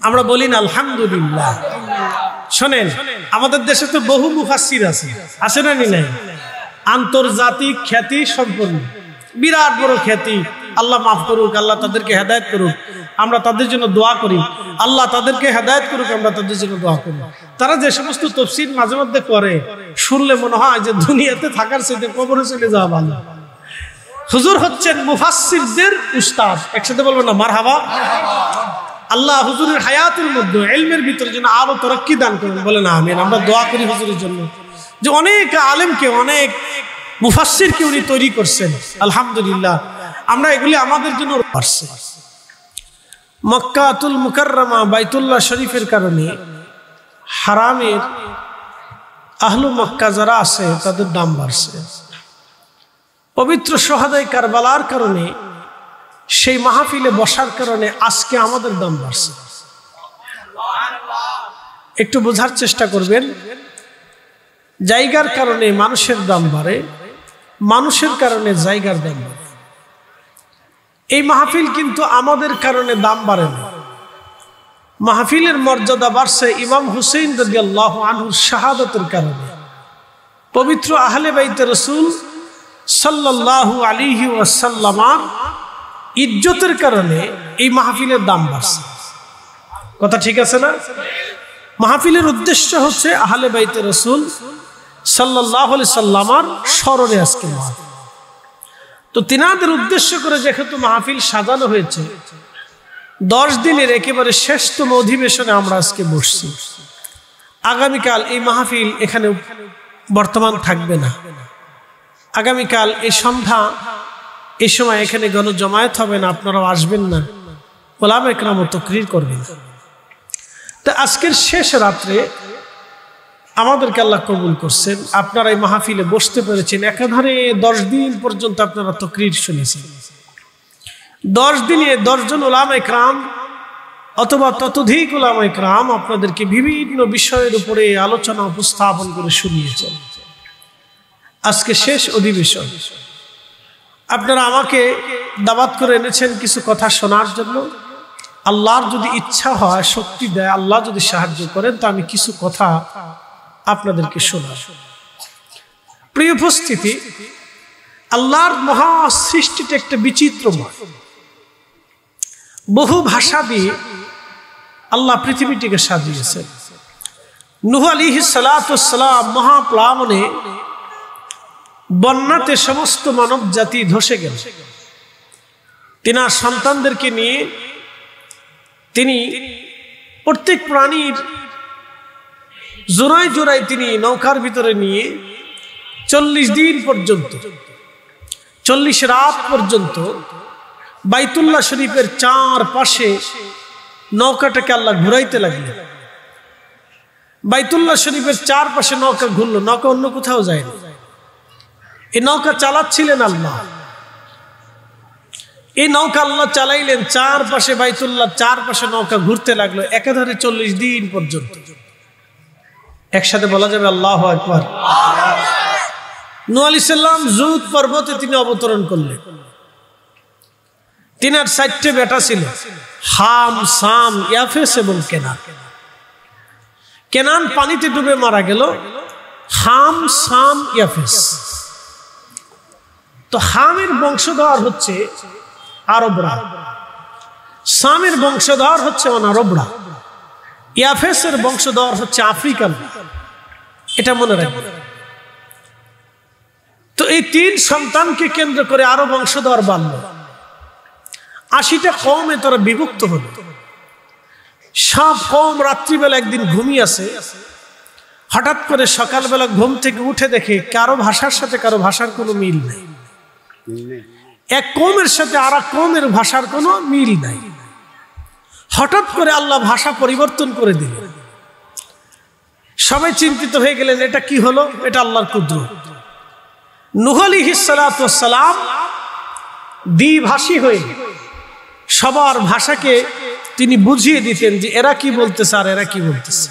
আমরা বলি না আলহামদুলিল্লাহ। শোনেন, আমাদের দেশে তো বহু মুফাসসির আছে না নাই? আন্তর্জাতিক খ্যাতি সম্পন্ন, বিরাট বড় খ্যাতি। আল্লাহ মাফ করুক, আল্লাহ তাদেরকে হেদায়েত করুক, আমরা তাদের জন্য দোয়া করি। আল্লাহ তাদেরকে হেদায়েত করুক, আমরা তাদের জন্য দোয়া করি। তারা যে সমস্ত তাফসীর মাঝে মধ্যে করে, শুনলে মনে হয় যে দুনিয়াতে থাকার চাইতে কবরে চলে যাওয়া ভালো। হুজুর হচ্ছেন মুফাসসিরদের উস্তাদ। একসাথে বলবেন না মারহাবা। আল্লাহ হুজুরের হায়াতের মধ্যে ইলমের ভিতরে যেন আরো তরক্কি দান করেন, বলেন আমিন। আমরা দোয়া করি হুজুরের জন্য যে অনেক আলেমকে, অনেক মুফাসসিরকে উনি তৈরি করছেন। আলহামদুলিল্লাহ, আমরা এগুলি আমাদের জন্য পারছি। মক্কাতুল মুকাররমা বাইতুল্লাহ শরীফের কারণে হারামের আহলু মক্কা যারা আছে তাদের দাম বাড়ছে। পবিত্র শুহাদায়ে কারবালার কারণে, সেই মাহফিলে বসার কারণে আজকে আমাদের দাম বাড়ছে। একটু বোঝার চেষ্টা করবেন। জায়গার কারণে মানুষের দাম বাড়ে, মানুষের কারণে জায়গার দাম বাড়ে। এই মাহফিল কিন্তু আমাদের কারণে দাম বাড়ে না। মাহফিলের মর্যাদা বাড়ছে ইমাম হুসাইন রাদিয়াল্লাহু আনহুর শাহাদাতের কারণে। পবিত্র আহলে বাইতে রাসূল সাল্লাল্লাহু আলাইহি ওয়াসাল্লামের ইজ্জতের কারণে এই মাহফিলের দাম বাড়ছে। কথা ঠিক আছে না? মাহফিলের উদ্দেশ্য হচ্ছে আহলে বাইতে রাসূল সাল্লাল্লাহু আলাইহি সাল্লামের স্মরণে আজকে মাহফিল। তো তিনাদের উদ্দেশ্য করে যেহেতু মাহফিল সাজানো হয়েছে, 10 দিনের একেবারে শ্রেষ্ঠতম অধিবেশনে আমরা আজকে বসছি। আগামীকাল এই মাহফিল এখানে বর্তমান থাকবে না। আগামীকাল এই সন্ধ্যা এই সময় এখানে গণজমায়েত হবে না, আপনারাও আসবেন না, ওলামা ইকরাম তাকরীর করবেন। তো আজকের শেষ রাত্রে আমাদেরকে আল্লাহ কবুল করছেন, আপনারা এই মাহফিলে বসতে পেরেছেন। একাধারে 10 দিন পর্যন্ত আপনারা তাকরীর শুনেছেন। 10 দিনে 10 জন ওলামা ইকরাম অথবা ততোধিক ওলামা ইকরাম আপনাদেরকে বিভিন্ন বিষয়ের উপরে আলোচনা উপস্থাপন করে শুনিয়েছেন। আজকে শেষ অধিবেশন, আপনারা আমাকে দাওয়াত করে এনেছেন কিছু কথা শোনার জন্য। আল্লাহর যদি ইচ্ছা হয়, শক্তি দেয়, আল্লাহ যদি সাহায্য করেন, তো আমি কিছু কথা আপনাদেরকে শোনাব। প্রিয় উপস্থিতি, আল্লাহর মহা সৃষ্টিটা একটা বিচিত্রময়। বহু ভাষা দিয়ে আল্লাহ পৃথিবীটিকে সাজিয়েছেন। নূহ আলাইহিস সালাতু ওয়াস সালাম মহাপ্লাবনে বন্যাতে সমস্ত মানব জাতি ধসে গেল। তিনার সন্তানদেরকে নিয়ে তিনি প্রত্যেক প্রাণীর জোড়ায় জোড়ায় তিনি নৌকার ভিতরে নিয়ে 40 দিন পর্যন্ত, 40 রাত পর্যন্ত বাইতুল্লাহ শরীফের চারপাশে নৌকাটাকে আল্লাহ ঘুরাইতে লাগলেন। বাইতুল্লাহ শরীফের চারপাশে নৌকা ঘুরলো, নৌকা অন্য কোথাও যায় না। এই নৌকা চালাচ্ছিলেন আল্লাহ। এই নৌকা আল্লাহ চালাইলেন, চারপাশে বাইতুল্লাহ, চারপাশে নৌকা ঘুরতে লাগলো একাধারে 40 দিন পর্যন্ত। একসাথে বলা যাবে আল্লাহু আকবার। নূহ আলাইহিস সালাম জুদ পর্বতে তিনি অবতরণ করলেন। তিনার 4টে বেটা ছিল, হাম, সাম, ইয়াফেস এবং কেনান। কেনান পানিতে ডুবে মারা গেল, হাম, সাম, ইয়াফেস। তো হামের বংশধর হচ্ছে আরবরা, সামের বংশধর হচ্ছে অনারবরা, ইয়াফেসের বংশধর হচ্ছে আফ্রিকান। এটা মনে রাখবেন। তো এই 3 সন্তানকে কেন্দ্র করে আরো বংশধর বাড়ল। 80টা কওমে তারা বিভক্ত হলো। সব কওম রাত্রিবেলা একদিন ঘুমিয়ে আছে, হঠাৎ করে সকালবেলা ঘুম থেকে উঠে দেখে কারো ভাষার সাথে কারো ভাষার কোনো মিল নেই। এক কওমের সাথে আর এক কওমের ভাষার কোনো মিল নাই। হঠাৎ করে আল্লাহ ভাষা পরিবর্তন করে দিলেন। সবাই চিন্তিত হয়ে গেলেন, এটা কি হলো? এটা আল্লাহর কুদরত। নূহ আলাইহিস সালাতু ওয়াস সালাম দ্বিভাষী হয়ে সবার ভাষাকে তিনি বুঝিয়ে দিতেন যে এরা কি বলতেছে আর এরা কি বলতেছে।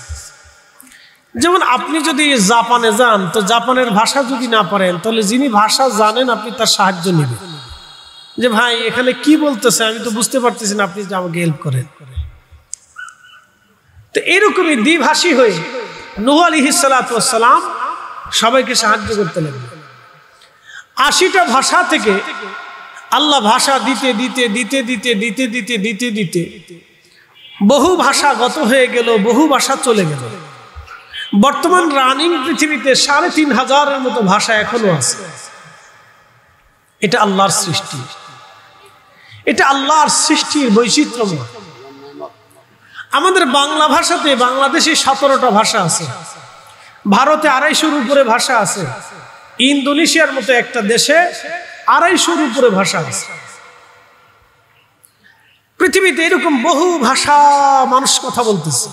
যেমন আপনি যদি জাপানে যান, তো জাপানের ভাষা যদি না পারেন, তাহলে যিনি ভাষা জানেন আপনি তার সাহায্য নেবেন, যে ভাই এখানে কি বলতেছে আমি তো বুঝতে পারতেছি না, আপনি আমাকে হেল্প করেন। তো এরকমই দ্বিভাষী হয়ে নূহ আলাইহিস সালাতু ওয়াস সালাম সবাইকে সাহায্য করতে লাগলেন। 80টা ভাষা থেকে আল্লাহ ভাষা দিতে দিতে দিতে দিতে দিতে দিতে দিতে দিতে বহু ভাষা গত হয়ে গেল, বহু ভাষা চলে গেল। বর্তমান রানিং পৃথিবীতে 3500-এর মতো ভাষা এখনো আছে। এটা আল্লাহর সৃষ্টি, এটা আল্লাহর সৃষ্টির বৈচিত্র্যময়। আমাদের বাংলা ভাষাতে বাংলাদেশে 17টা ভাষা আছে, ভারতে 250-র উপরে ভাষা আছে, ইন্দোনেশিয়ার মতো একটা দেশে 250-র উপরে ভাষা আছে। পৃথিবীতে এরকম বহু ভাষা মানুষ কথা বলতেছে,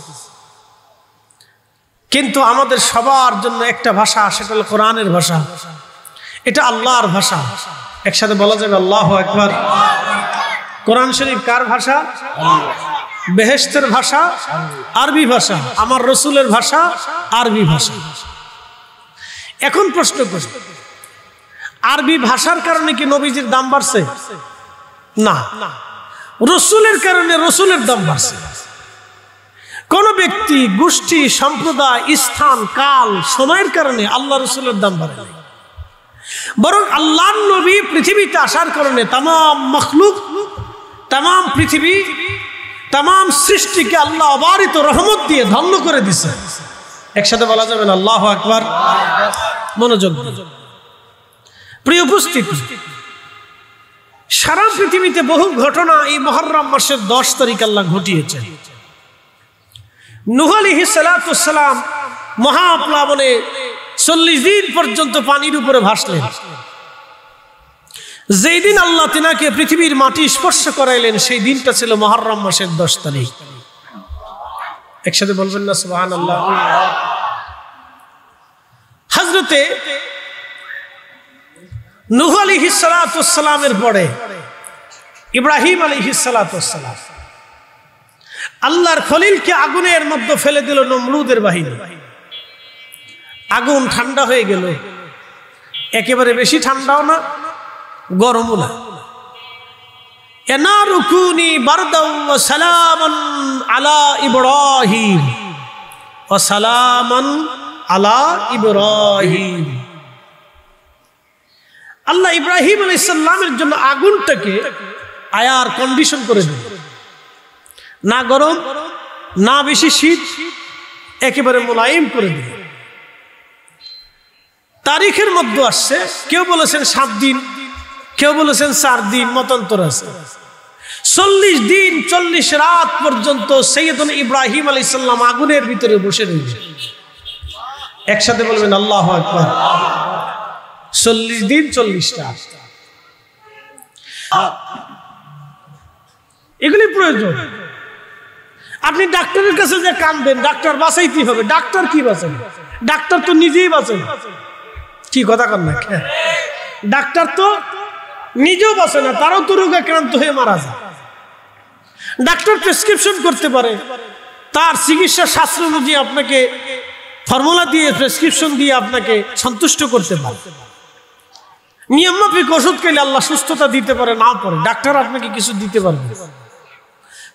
কিন্তু আমাদের সবার জন্য একটা ভাষা, সেটা হলো কোরআনের ভাষা। এটা আল্লাহর ভাষা। একসাথে বলা যাবে আল্লাহু আকবার। কোরআন শরীফ কার ভাষা? বেহেশতের ভাষা আরবি ভাষা, আমার রসুলের ভাষা আরবি ভাষা। এখন প্রশ্ন করি, আরবি ভাষার কারণে কি নবীজির দাম বাড়ছে? না, রসুলের কারণে রসুলের দাম বাড়ছে। কোন ব্যক্তি, গোষ্ঠী, সম্প্রদায়, স্থান, কাল, সময়ের কারণে আল্লাহ রসুলের দাম বাড়ে নাই, বরং আল্লাহর নবী পৃথিবীতে আসার কারণে তামাম মখলুক, তামাম পৃথিবী, তামাম সৃষ্টিকে আল্লাহ অবারিত রহমত দিয়ে ধন্য করে দিছে। একসাথে বলা যাবে না আল্লাহু আকবার। মনোযোগ। প্রিয় উপস্থিতি, সারা পৃথিবীতে বহু ঘটনা এই মুহররম মাসের 10 তারিখ আল্লাহ ঘটিয়েছে। নূহ আলাইহিস সালাতু ওয়াস সালাম মহাপ্লাবনে 40 দিন পর্যন্ত পানির উপরে ভাসলেন। যেই দিন আল্লাহ তিনাকে পৃথিবীর মাটি স্পর্শ করাইলেন, সেই দিনটা ছিল মুহররম মাসের 10 তারিখ। একসাথে বলবেন না সুবহানাল্লাহ। হযরতে নূহ আলাইহিস সালাতু ওয়াস সালামের পরে ইব্রাহিম আলাইহিস সালাতু ওয়াস সালাম আল্লাহর খলিলকে আগুনের মধ্যে ফেলে দিল নমরুদের বাহিনী। আগুন ঠান্ডা হয়ে গেল, একেবারে বেশি ঠান্ডাও না, গরমও না। এনারু কুনি বারদাও ওয়া সালামান আলা ইব্রাহিম ওয়া সালামান আলা ইব্রাহিম। আল্লাহ ইব্রাহিম আলাইহিস সালামের জন্য আগুনটাকে আয়ার কন্ডিশন করে দিল, না গরম না বেশি শীত, একেবারে মোলায়েম করে দিল। তারিখের মধ্যে আসছে, কেউ বলেছেন 7 দিন, কেউ বলেছেন 4 দিন, মতান্তর আছে। 40 দিন 40 রাত পর্যন্ত সাইয়েদনা ইব্রাহিম আলাইহিস সালাম আগুনের ভিতরে বসে রইলেন। একসাথে বলবেন আল্লাহু আকবার। 40 দিন 40 রাত। এগুলি প্রয়োজন। আপনি ডাক্তারের কাছে যে কাঁদবেন, ডাক্তার বাঁচাইতে হবে, ডাক্তার কি বাঁচাবে? ডাক্তার তো নিজেই বাঁচেন। কি কথা কন না? ডাক্তার তো নিজেও বাঁচে না, তারাও তো রোগে আক্রান্ত হয়ে মারা যায়। ডাক্তার প্রেসক্রিপশন করতে পারে, তার চিকিৎসা শাস্ত্র অনুযায়ী আপনাকে ফর্মুলা দিয়ে প্রেসক্রিপশন দিয়ে আপনাকে সন্তুষ্ট করতে পারে। নিয়ম মাফিক ওষুধ খেলে আল্লাহ সুস্থতা দিতে পারে, নাও পারে। ডাক্তার আপনাকে কিছু দিতে পারবে।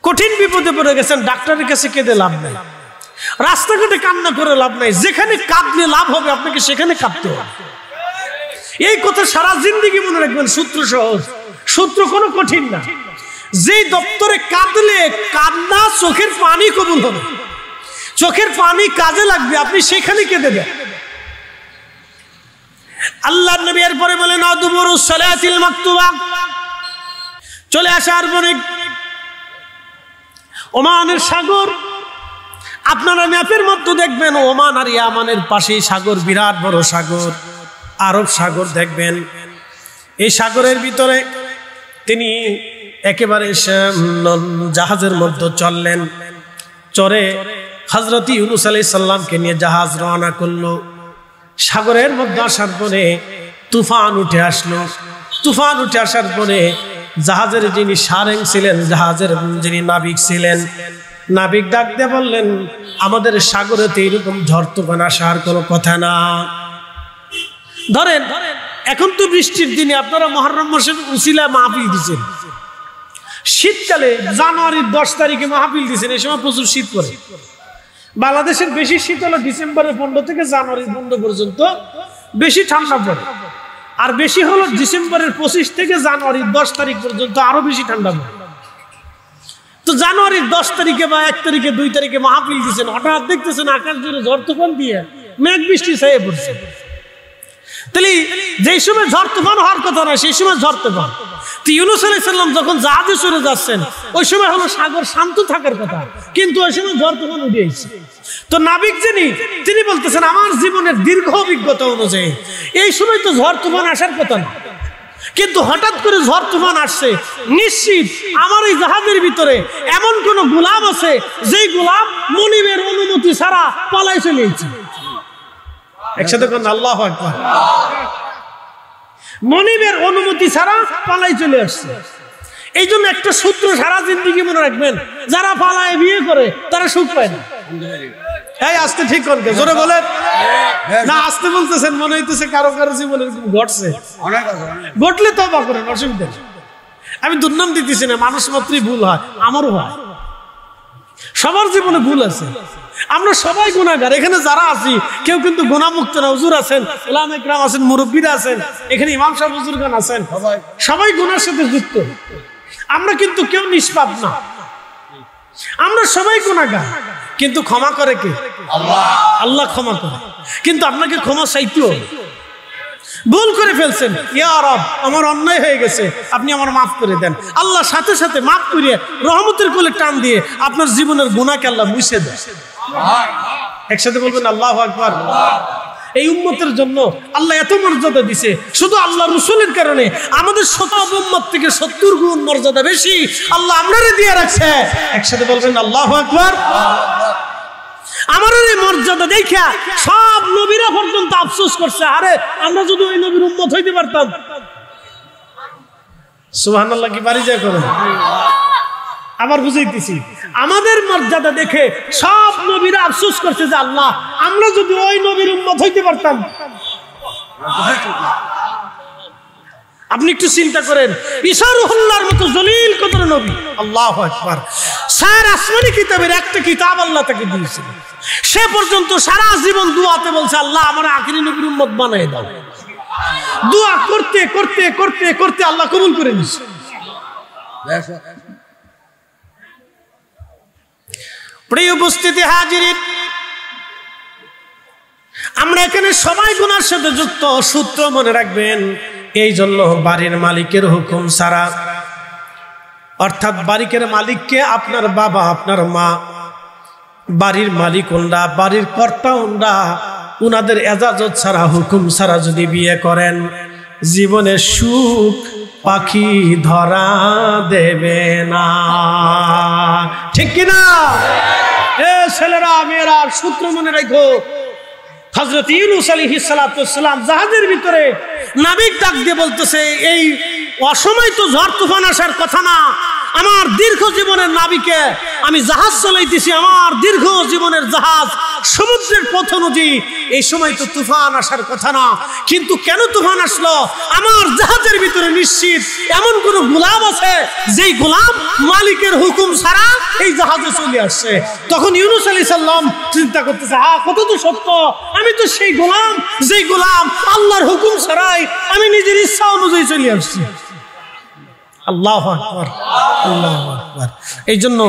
কঠিন বিপদে পড়ে গেছেন, ডাক্তারের কাছে কেঁদে লাভ নাই, রাস্তাঘাটে কান্না করে লাভ নাই। যেখানে কাঁদলে লাভ হবে আপনাকে সেখানে কাঁদতে হবে। এই কথা সারা জিন্দেগি মনে রাখবেন। সূত্র সহজ, সূত্র কোনো কঠিন না। যেই দপ্তরে কাঁদলে কান্না চোখের পানি কবুল হবে, চোখের পানি কাজে লাগবে, আপনি সেখানে কেঁদে দেন। আল্লাহর নবী এরপরে বলেন আদুবুরুস সালাতিল মাকতুবা। চলে আসার পরে ওমানের সাগর, আপনারা ম্যাপের মধ্যে দেখবেন ওমান আর ইয়ামানের পাশে সাগর, বিরাট বড় সাগর, আরব সাগর দেখবেন। এই সাগরের ভিতরে তিনি একেবারে জাহাজের মধ্যে চললেন। চরে হযরত ইউনূস আলাইহিস সালামকে নিয়ে জাহাজ রওনা করলো। সাগরের মধ্যে আসার পরে তুফান উঠে আসলো। তুফান উঠে আসার পরে জাহাজের যিনি সারেং ছিলেন, জাহাজের যিনি নাবিক ছিলেন, নাবিক ডাক দিয়ে বললেন, আমাদের সাগরেতে এরকম ঝড় তুফান আসার কোনো কথা না। ধরেন এখন তো বৃষ্টির দিনে আপনারা মুহররম মাসের উসিলায় মাহফিল দিচ্ছেন। শীতকালে জানুয়ারির 10 তারিখে মাহফিল দিচ্ছেন, এই সময় প্রচুর শীত পড়ে। বাংলাদেশের বেশি শীত হলো ডিসেম্বরের 15 থেকে জানুয়ারির 15 পর্যন্ত, বেশি ঠান্ডা পড়ে। আর বেশি হলো ডিসেম্বরের 25 থেকে জানুয়ারির 10 তারিখ পর্যন্ত, আরো বেশি ঠান্ডা পড়ে। তো জানুয়ারির 10 তারিখে বা 1 তারিখে 2 তারিখে মাহফিল দিচ্ছেন, হঠাৎ দেখতেছেন আকাশ জুড়ে ঝড় তুফান দিয়ে মেঘ বৃষ্টি ছায়ে পড়ছে। তাহলে যেই সময় ঝড় তুফান হওয়ার কথা না সেই সময় ঝড় তুফান। তো ইউনূস আলাইহিস সালাম যখন জাহাজে চড়ে যাচ্ছেন ওই সময় হলো সাগর শান্ত থাকার কথা, কিন্তু ওই সময় ঝড় তুফান উঠে এসেছে। তো নাবিক তিনি বলতেছেন আমার জীবনের দীর্ঘ অভিজ্ঞতা অনুযায়ী এই সময় তো ঝড় তুফান আসার কথা না, কিন্তু হঠাৎ করে ঝড় তুফান আসছে। নিশ্চিত আমার এই জাহাজের ভিতরে এমন কোন গোলাম আছে যেই গোলাম মনিবের অনুমতি ছাড়া পালাই চলে গেছে। একসাথে কোন আল্লাহু আকবার। মনিবের অনুমতি ছাড়া পালাই চলে আসছে। এই জন্য একটা সূত্র সারা জিন্দেগি মনে রাখবেন, যারা পালায় বিয়ে করে তারা সুখ পায় না। এই আস্তে ঠিক করবে, জোরে বলেন না, আস্তে বলতেছেন মনে হইতেছে কারো কারো জীবনে ঘটছে। ঘটলে তওবা করেন, অসুবিধা নেই। আমি দুর্নাম দিতেছি না, মানুষ মাত্রই ভুল হয়, আমারও হয়, সবার জীবনে ভুল আছে। আমরা সবাই গুনাহগার। এখানে যারা আছি কেউ কিন্তু গুনাহমুক্ত না। হুজুর আছেন, উলামা ইকরাম আছেন, মুরব্বিরা আছেন, এখানে ইমাম সাহেব হুজুরগণ আছেন, সবাই গুনাহের সাথে যুক্ত। আমরা কিন্তু কেউ নিষ্পাপ না, আমরা সবাই গুনাহগার। কিন্তু ক্ষমা করে কে? আল্লাহ। আল্লাহ ক্ষমা করে, কিন্তু আপনাকে ক্ষমা চাইতে হবে। ভুল করে ফেলছেন, ইয়া রব আমার অন্যায় হয়ে গেছে, আপনি আমার মাফ করে দেন। আল্লাহ সাথে সাথে মাফ করিয়ে রহমতের কোলে টান দিয়ে আপনার জীবনের গুনাহকে আল্লাহ মুছে দেয়। একসাথে বলবেন আল্লাহু আকবার। এই উম্মতের জন্য আল্লাহ এত মর্যাদা দিছে, শুধু আল্লাহ রাসূলের কারণে আমাদের শত উম্মত থেকে 70 গুণ মর্যাদা বেশি আল্লাহ আমরারে দিয়ে রাখছে। একসাথে বলবেন আল্লাহু আকবার। আমাদের এই মর্যাদা দেখা সব নবীরা পর্যন্ত আফসোস করছে, আরে আমরা যদি ওই নবীর উম্মত হইতে পারতাম। সুবহানাল্লাহ কি বাড়ি যায় করেন। আবার বুঝাইতেছি, আমাদের মর্যাদা দেখে সব নবীরা আফসোস করছে যে আল্লাহ আমরা যদি ওই নবীর উম্মত হইতে পারতাম। আপনি একটু চিন্তা করেন, ঈসা রুহুল্লাহর মতো জলিল কদর নবী, আল্লাহু আকবার, সারা আসমানি কিতাবের একটা কিতাব আল্লাহ তাকে দিয়েছিল। সে পর্যন্ত সারা জীবন দুয়াতে বলছে আল্লাহ আমার আখিরি নবীর উম্মত বানায় দাও। দোয়া করতে করতে করতে করতে আল্লাহ কবুল করে নিয়েছে। প্রিয় উপস্থিতি হাজিরিন, আমরা এখানে সবাই গুনার সাথে যুক্ত। সূত্র মনে রাখবেন, এই জন্য বাড়ির মালিকের হুকুম ছাড়া, অর্থাৎ বাড়ির মালিককে আপনার বাবা আপনার মা, বাড়ির মালিক ওনরা, বাড়ির কর্তা ওনরা, উনাদের এজাজত ছাড়া হুকুম ছাড়া যদি বিয়ে করেন জীবনে সুখ পাখি ধরা দেবে না। ঠিক কিনা? এ ছেলেরা মেয়েরা সূত্র মনে রাখো, হযরত ইউনূস আলাইহিস সালাতু ওয়াস সালাম জাহাজের ভিতরে নাবিক ডাক দিয়ে বলতেছে, এই অসময় তো ঝড় তুফান আসার কথা না, আমার দীর্ঘ জীবনের নাবিকে আমি জাহাজ চালাইতেছি, আমার দীর্ঘ জীবনের জাহাজ সমুদ্রের পথ অনুযায়ী, এই সময় তো তুফান আসার কথা না, কিন্তু কেন তুফান আসলো? আমার জাহাজের ভিতরে নিশ্চিত এমন কোন গোলাম আছে যেই গোলাম মালিকের হুকুম ছাড়া এই জাহাজে চলে আসছে। তখন ইউনূস আলাইহিস সালাম চিন্তা করতেছে, হ্যাঁ কত তো সত্য, আমি তো সেই গোলাম যেই গোলাম আল্লাহর হুকুম ছাড়াই আমি নিজের ইচ্ছা অনুযায়ী চলে আসছি। আল্লাহু আকবার, আল্লাহু আকবার। এই জন্য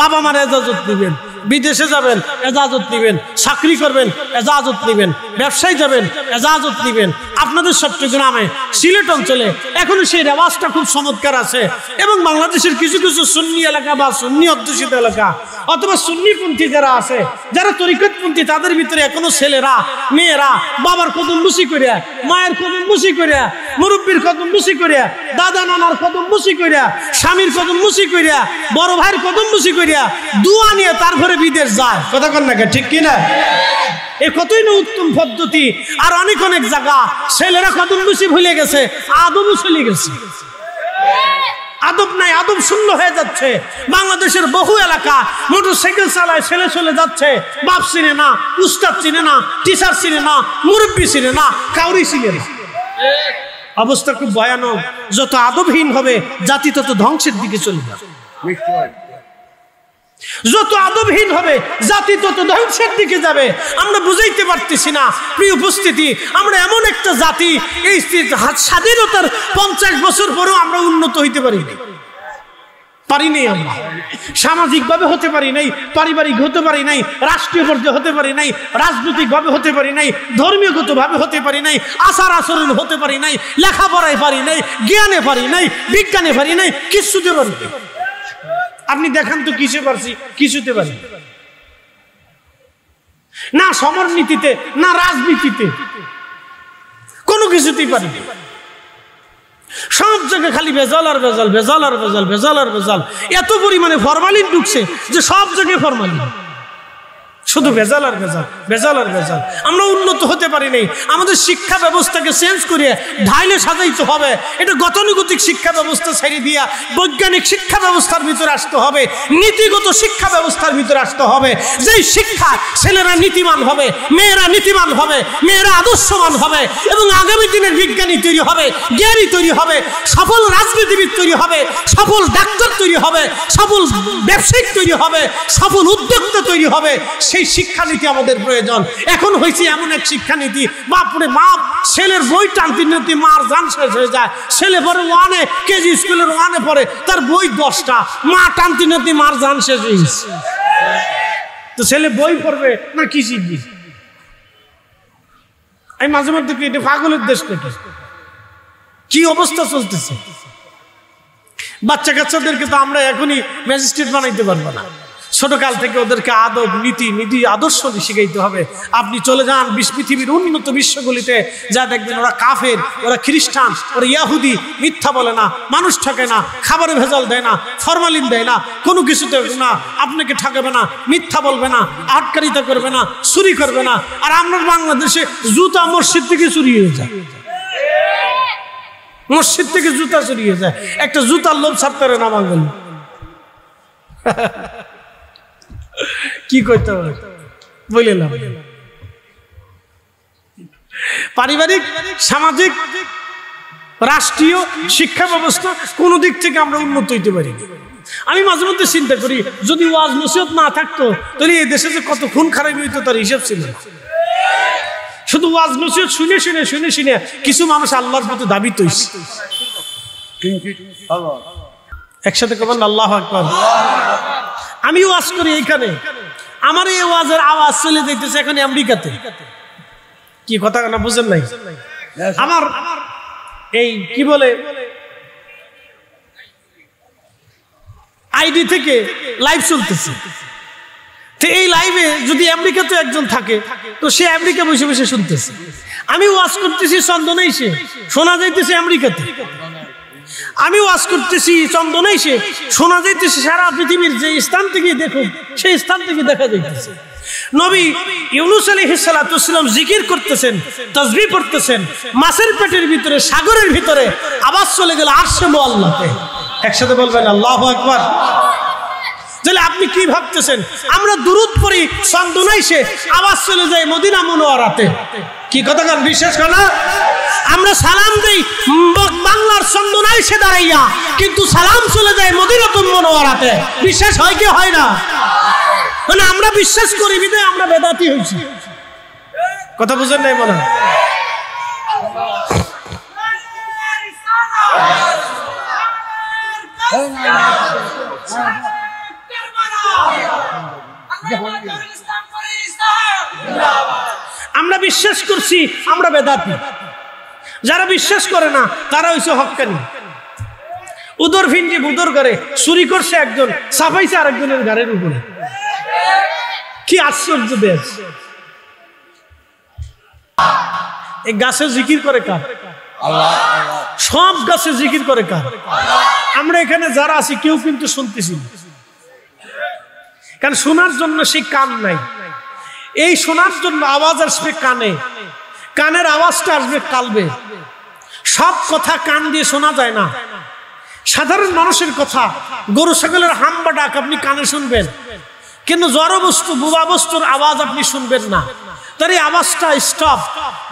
বাবা মার এজাজত দিবেন, বিদেশে যাবেন এজাজত নিবেন, চাকরি করবেন এজাজত নিবেন, ব্যবসায় যাবেন এজাজত নিবেন। আপনাদের চট্টগ্রামে সিলেট অঞ্চলে এখনো সেই রেওয়াজটা খুব চমৎকার আছে, এবং বাংলাদেশের কিছু কিছু সুন্নি এলাকা বা সুন্নি অধ্যুষিত এলাকা অথবা সুন্নিপন্থী যারা আছে, যারা তরিকতপন্থী, তাদের ভিতরে এখনো ছেলেরা মেয়েরা বাবার কদম বুসি করিয়া, মায়ের কদম বুসি করিয়া, মুরব্বীর কদম বুসি করিয়া, দাদা নানার কদম বুসি করিয়া, স্বামীর কদম বুসি করিয়া, বড় ভাইয়ের কদম বুসি করিয়া দোয়া নিয়ে তার ঘরে বিদেশ যায়। কথা কন না, ঠিক কিনা? এ কতই না উত্তম পদ্ধতি। আর অনেক অনেক জায়গা ছেলেরা কদম বুসি ভুলে গেছে, আদবও চলে গেছে, আদব নাই, আদব শূন্য হয়ে যাচ্ছে। বাংলাদেশের বহু এলাকা মোটরসাইকেল চালায় ছেলে চলে যাচ্ছে, বাপ চিনে না, উস্তাদ চিনে না, টিচার চিনে না, মুরব্বী চিনে না, কাউরি চিনে না। অবস্থা খুব ভয়ানক। যত আদবহীন হবে জাতি তত ধ্বংসের দিকে চলবে, যত আদবহীন হবে জাতি তত ধ্বংসের দিকে যাবে। আমরা বুঝাইতে পারতেছি না প্রিয় উপস্থিতি, আমরা এমন একটা জাতি, এই স্বাধীনতার 50 বছর পরেও আমরা উন্নত হইতে পারিনি। আমরা সামাজিক ভাবে হতে পারি নাই, পারিবারিক হতে পারি নাই, রাষ্ট্রীয় পর্যায়ে হতে পারি নাই, রাজনৈতিক ভাবে হতে পারি নাই, ধর্মীয়গত ভাবে হতে পারি নাই, আচার আচরণ হতে পারি নাই, লেখাপড়ায় পারি নাই, জ্ঞানে পারি নাই, বিজ্ঞানে পারি নাই, কিছুতে পারি নাই। আপনি দেখান তো কিসে পারছি? কিছুতে পারি না, সমরনীতিতে না, রাজনীতিতে, কোনো কিছুতেই পারি না। সব জায়গায় খালি ভেজাল আর ভেজাল, ভেজাল আর ভেজাল, ভেজাল আর ভেজাল। এত পরিমাণে ফরমালিন ঢুকছে যে সব জায়গায় ফরমালিন, শুধু ভেজাল আর ভেজাল, ভেজাল আর ভেজাল। আমরা উন্নত হতে পারি নাই। আমাদের শিক্ষা ব্যবস্থাকে চেঞ্জ করে ঢাইলে সাজাইতে হবে। এটা গতানুগতিক শিক্ষা ব্যবস্থা ছেড়ে দিয়া বৈজ্ঞানিক শিক্ষা ব্যবস্থার ভিতরে আসতে হবে, নীতিগত শিক্ষা ব্যবস্থার ভিতরে আসতে হবে। যেই শিক্ষা ছেলেরা নীতিমান হবে, মেয়েরা নীতিমান হবে, মেয়েরা আদর্শবান হবে, এবং আগামী দিনের বিজ্ঞানী তৈরি হবে, জ্ঞানী তৈরি হবে, সফল রাজনীতিবিদ তৈরি হবে, সফল ডাক্তার তৈরি হবে, সফল ব্যবসায়িক তৈরি হবে, সফল উদ্যোক্তা তৈরি হবে। সেই শিক্ষানীতি আমাদের প্রয়োজন। এখন হয়েছে এমন এক শিক্ষানীতি, বাপরে বাপ, ছেলের বই টানতে টানতে মার জান শেষ হয়ে যায়। ছেলে পরে ওয়ানে, কেজি স্কুলের ওয়ানে পড়ে, তার বই 10টা, মা টানতে টানতে মার জান শেষ হয়ে গেছে। তো ছেলে বই পড়বে না কি শিখবি? আমি মাঝে মধ্যে এটা পাগলের দেশ থেকে কি অবস্থা চলতেছে। বাচ্চা কাচ্চাদেরকে তো আমরা এখনই ম্যাজিস্ট্রেট বানাইতে পারবো না। ছোটকাল থেকে ওদেরকে আদব, নীতি আদর্শ শিখাইতে হবে। আপনি চলে যান পৃথিবীর উন্নত বিশ্বগুলিতে, যা দেখবেন ওরা কাফের, ওরা খ্রিস্টান, ওরা ইয়াহুদি, মিথ্যা বলে না, মানুষ ঠকে না, খাবারে ভেজাল দেয় না, ফরমালিন দেয় না, কোনো কিছুতে না, আপনাকে ঠকাবে না, মিথ্যা বলবে না, আটকারিতা করবে না, চুরি করবে না। আর আমরা বাংলাদেশে জুতা মসজিদ থেকে চুরি হয়ে যায়, মসজিদ থেকে জুতা চুরি হয়ে যায়। একটা জুতার লোভ ছাড়তে না বাঙালি, কি করতে হবে বললাম। পারিবারিক, সামাজিক, রাষ্ট্রীয় শিক্ষা ব্যবস্থা কোন দিক থেকে আমরা উন্নত হইতে পারি। আমি মাঝে মধ্যে চিন্তা করি, যদি ওয়াজ নসিহত না থাকতো তাহলে এই দেশে যে কত খুন খারাপ হইতো তার হিসাব ছিল না। শুধু ওয়াজ নসিহত শুনে শুনে শুনে শুনে কিছু মানুষ আল্লাহর প্রতি দাবিত হইছে। একসাথে কবেন আল্লাহু আকবার। আমি ওয়াজ করি এইখানে, আমার এই ওয়াজের আওয়াজ চলে যাইতেছে এখন আমেরিকাতে। কি কথা না বুঝেন নাই? আমার এই কি বলে আইডি থেকে লাইভ চলতেছে। তো এই লাইভে যদি আমেরিকাতে একজন থাকে তো সে আমেরিকা বসে বসে শুনতেছে। আমি ওয়াজ করতেছি চন্দনে, সে শোনা যাইতেছে আমেরিকাতে। আমি ওয়াজ করতেছি চন্দনে, সে শোনা যাইতেছে সারা পৃথিবীর যে স্থান থেকে দেখুন সেই স্থান থেকে দেখা যাইতেছে। নবী ইউনূস আলাইহিস সালাতু ওয়াসসালাম জিকির করতেছেন, তাসবিহ পড়তেছেন, মাছের পেটের ভিতরে, সাগরের ভিতরে আওয়াজ চলে গেল আরশে মুআল্লাতে। একসাথে বলবেন আল্লাহু আকবার। তাহলে আপনি কি ভাবতেছেন আমরা দুরূদ পড়ি সন্দনাইসে আওয়াজ চলে যায় মদিনা মুনাওয়ারাতে? কি কথা কান বিশ্বাস করো না? আমরা সালাম দেই বাংলার সন্দনাইসে দাঁড়াইয়া, কিন্তু সালাম চলে যায় মদিনাতুল মুনাওয়ারাতে। বিশ্বাস হয় কি হয় না? মানে আমরা বিশ্বাস করি বিধায় আমরা বেদাতি হইছি। কথা বুঝেন নাই মনে হয়? আমরা বিশ্বাস করছি আমরা বেদাতি। যারা বিশ্বাস করে না তারা হইছে হক্কানি। উদর ভিন্ডি বুদর করে চুরি করছে একজন, সাফাইছে আরেকজনের ঘরের উপরে। কি আশ্চর্য দেশ! এই গাছে জিকির করে কার? সব গাছে জিকির করে কার? আমরা এখানে যারা আছি কেউ কিন্তু শুনতেছি না, কারণ শোনার জন্য সেই কান নাই। এই শোনার জন্য আওয়াজ আসবে কানে, কানের আওয়াজটা আসবে কালবে। সব কথা কান দিয়ে শোনা যায় না। সাধারণ মানুষের কথা, গরু ছাগলের হাম্বা ডাক আপনি কানে শুনবেন, কিন্তু জড় বস্তু বুবা বস্তুর আওয়াজ আপনি শুনবেন না। তার এই আওয়াজটা স্টপ,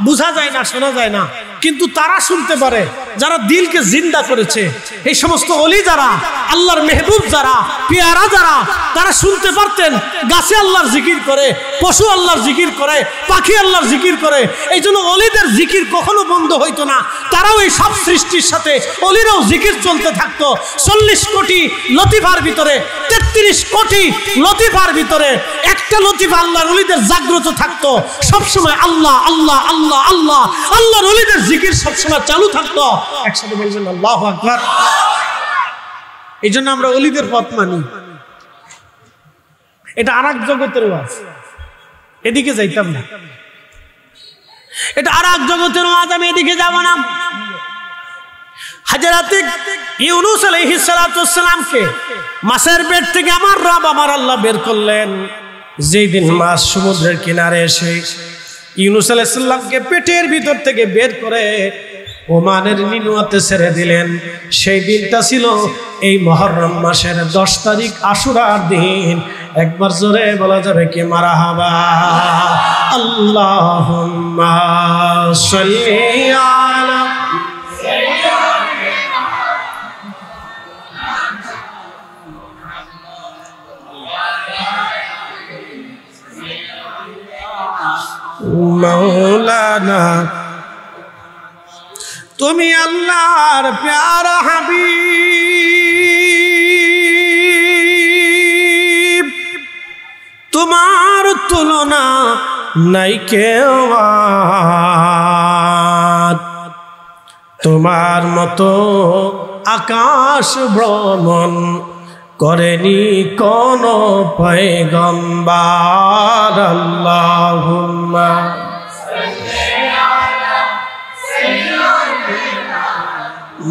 বোঝা যায় না, শোনা যায় না, কিন্তু তারা শুনতে পারে যারা দিলকে জিন্দা করেছে। এই সমস্ত ওলি যারা, আল্লাহর মেহবুব যারা, পেয়ারা যারা, তারা শুনতে পারতেন গাছে আল্লাহর জিকির করে, পশু আল্লাহর জিকির করে, পাখি আল্লাহর জিকির করে। এই জন্য ওলিদের জিকির কখনো বন্ধ হইতো না। তারাও এই সব সৃষ্টির সাথে ওলিরাও জিকির চলতে থাকতো। 40 কোটি লতিফার ভিতরে, 33 কোটি লতিফার ভিতরে একটা লতিফা আল্লাহর ওলিদের জাগ্রত থাকতো সবসময়। আল্লাহ আল্লাহ আল্লাহ আল্লাহ, আল্লাহর ওলিদের জিকির সবসময় চালু থাকতো। একসাথে বলবেন আল্লাহু আকবার। এই জন্য আমরা ওলিদের পথ মানি। এটা আর এক জগতের ওয়াজ, এদিকে যাইতাম না। এটা আর এক জগতের ওয়াজ, আমি এদিকে যাব না। হযরত ইউনূস আলাইহিস সালাতু ওয়াসসালামকে মাছের পেট থেকে আমার রব আমার আল্লাহ বের করলেন। যেই দিন মাছ সমুদ্রের কিনারে এসে ইউনূস আলাইহিস সালামকে পেটের ভিতর থেকে বের করে ওমানের নিনুয়াতে ছেড়ে দিলেন, সেই দিনটা ছিল এই মুহররম মাসের 10 তারিখ, আশুরার দিন। একবার জোরে বলা যাবে কি মারহাবা? আল্লাহুম্মা সাল্লি আলা মাওলানা। তুমি আল্লাহর প্যারা হাবিব, তোমার তুলনা নাই কেউ, তোমার মতো আকাশ ভ্রমণ করেনি কোন পয়গম্বর। আল্লাহুম্মা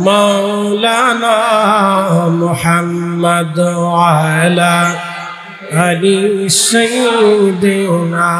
মাওলানা মুহাম্মদ আলা আলি সাইয়্যিদিনা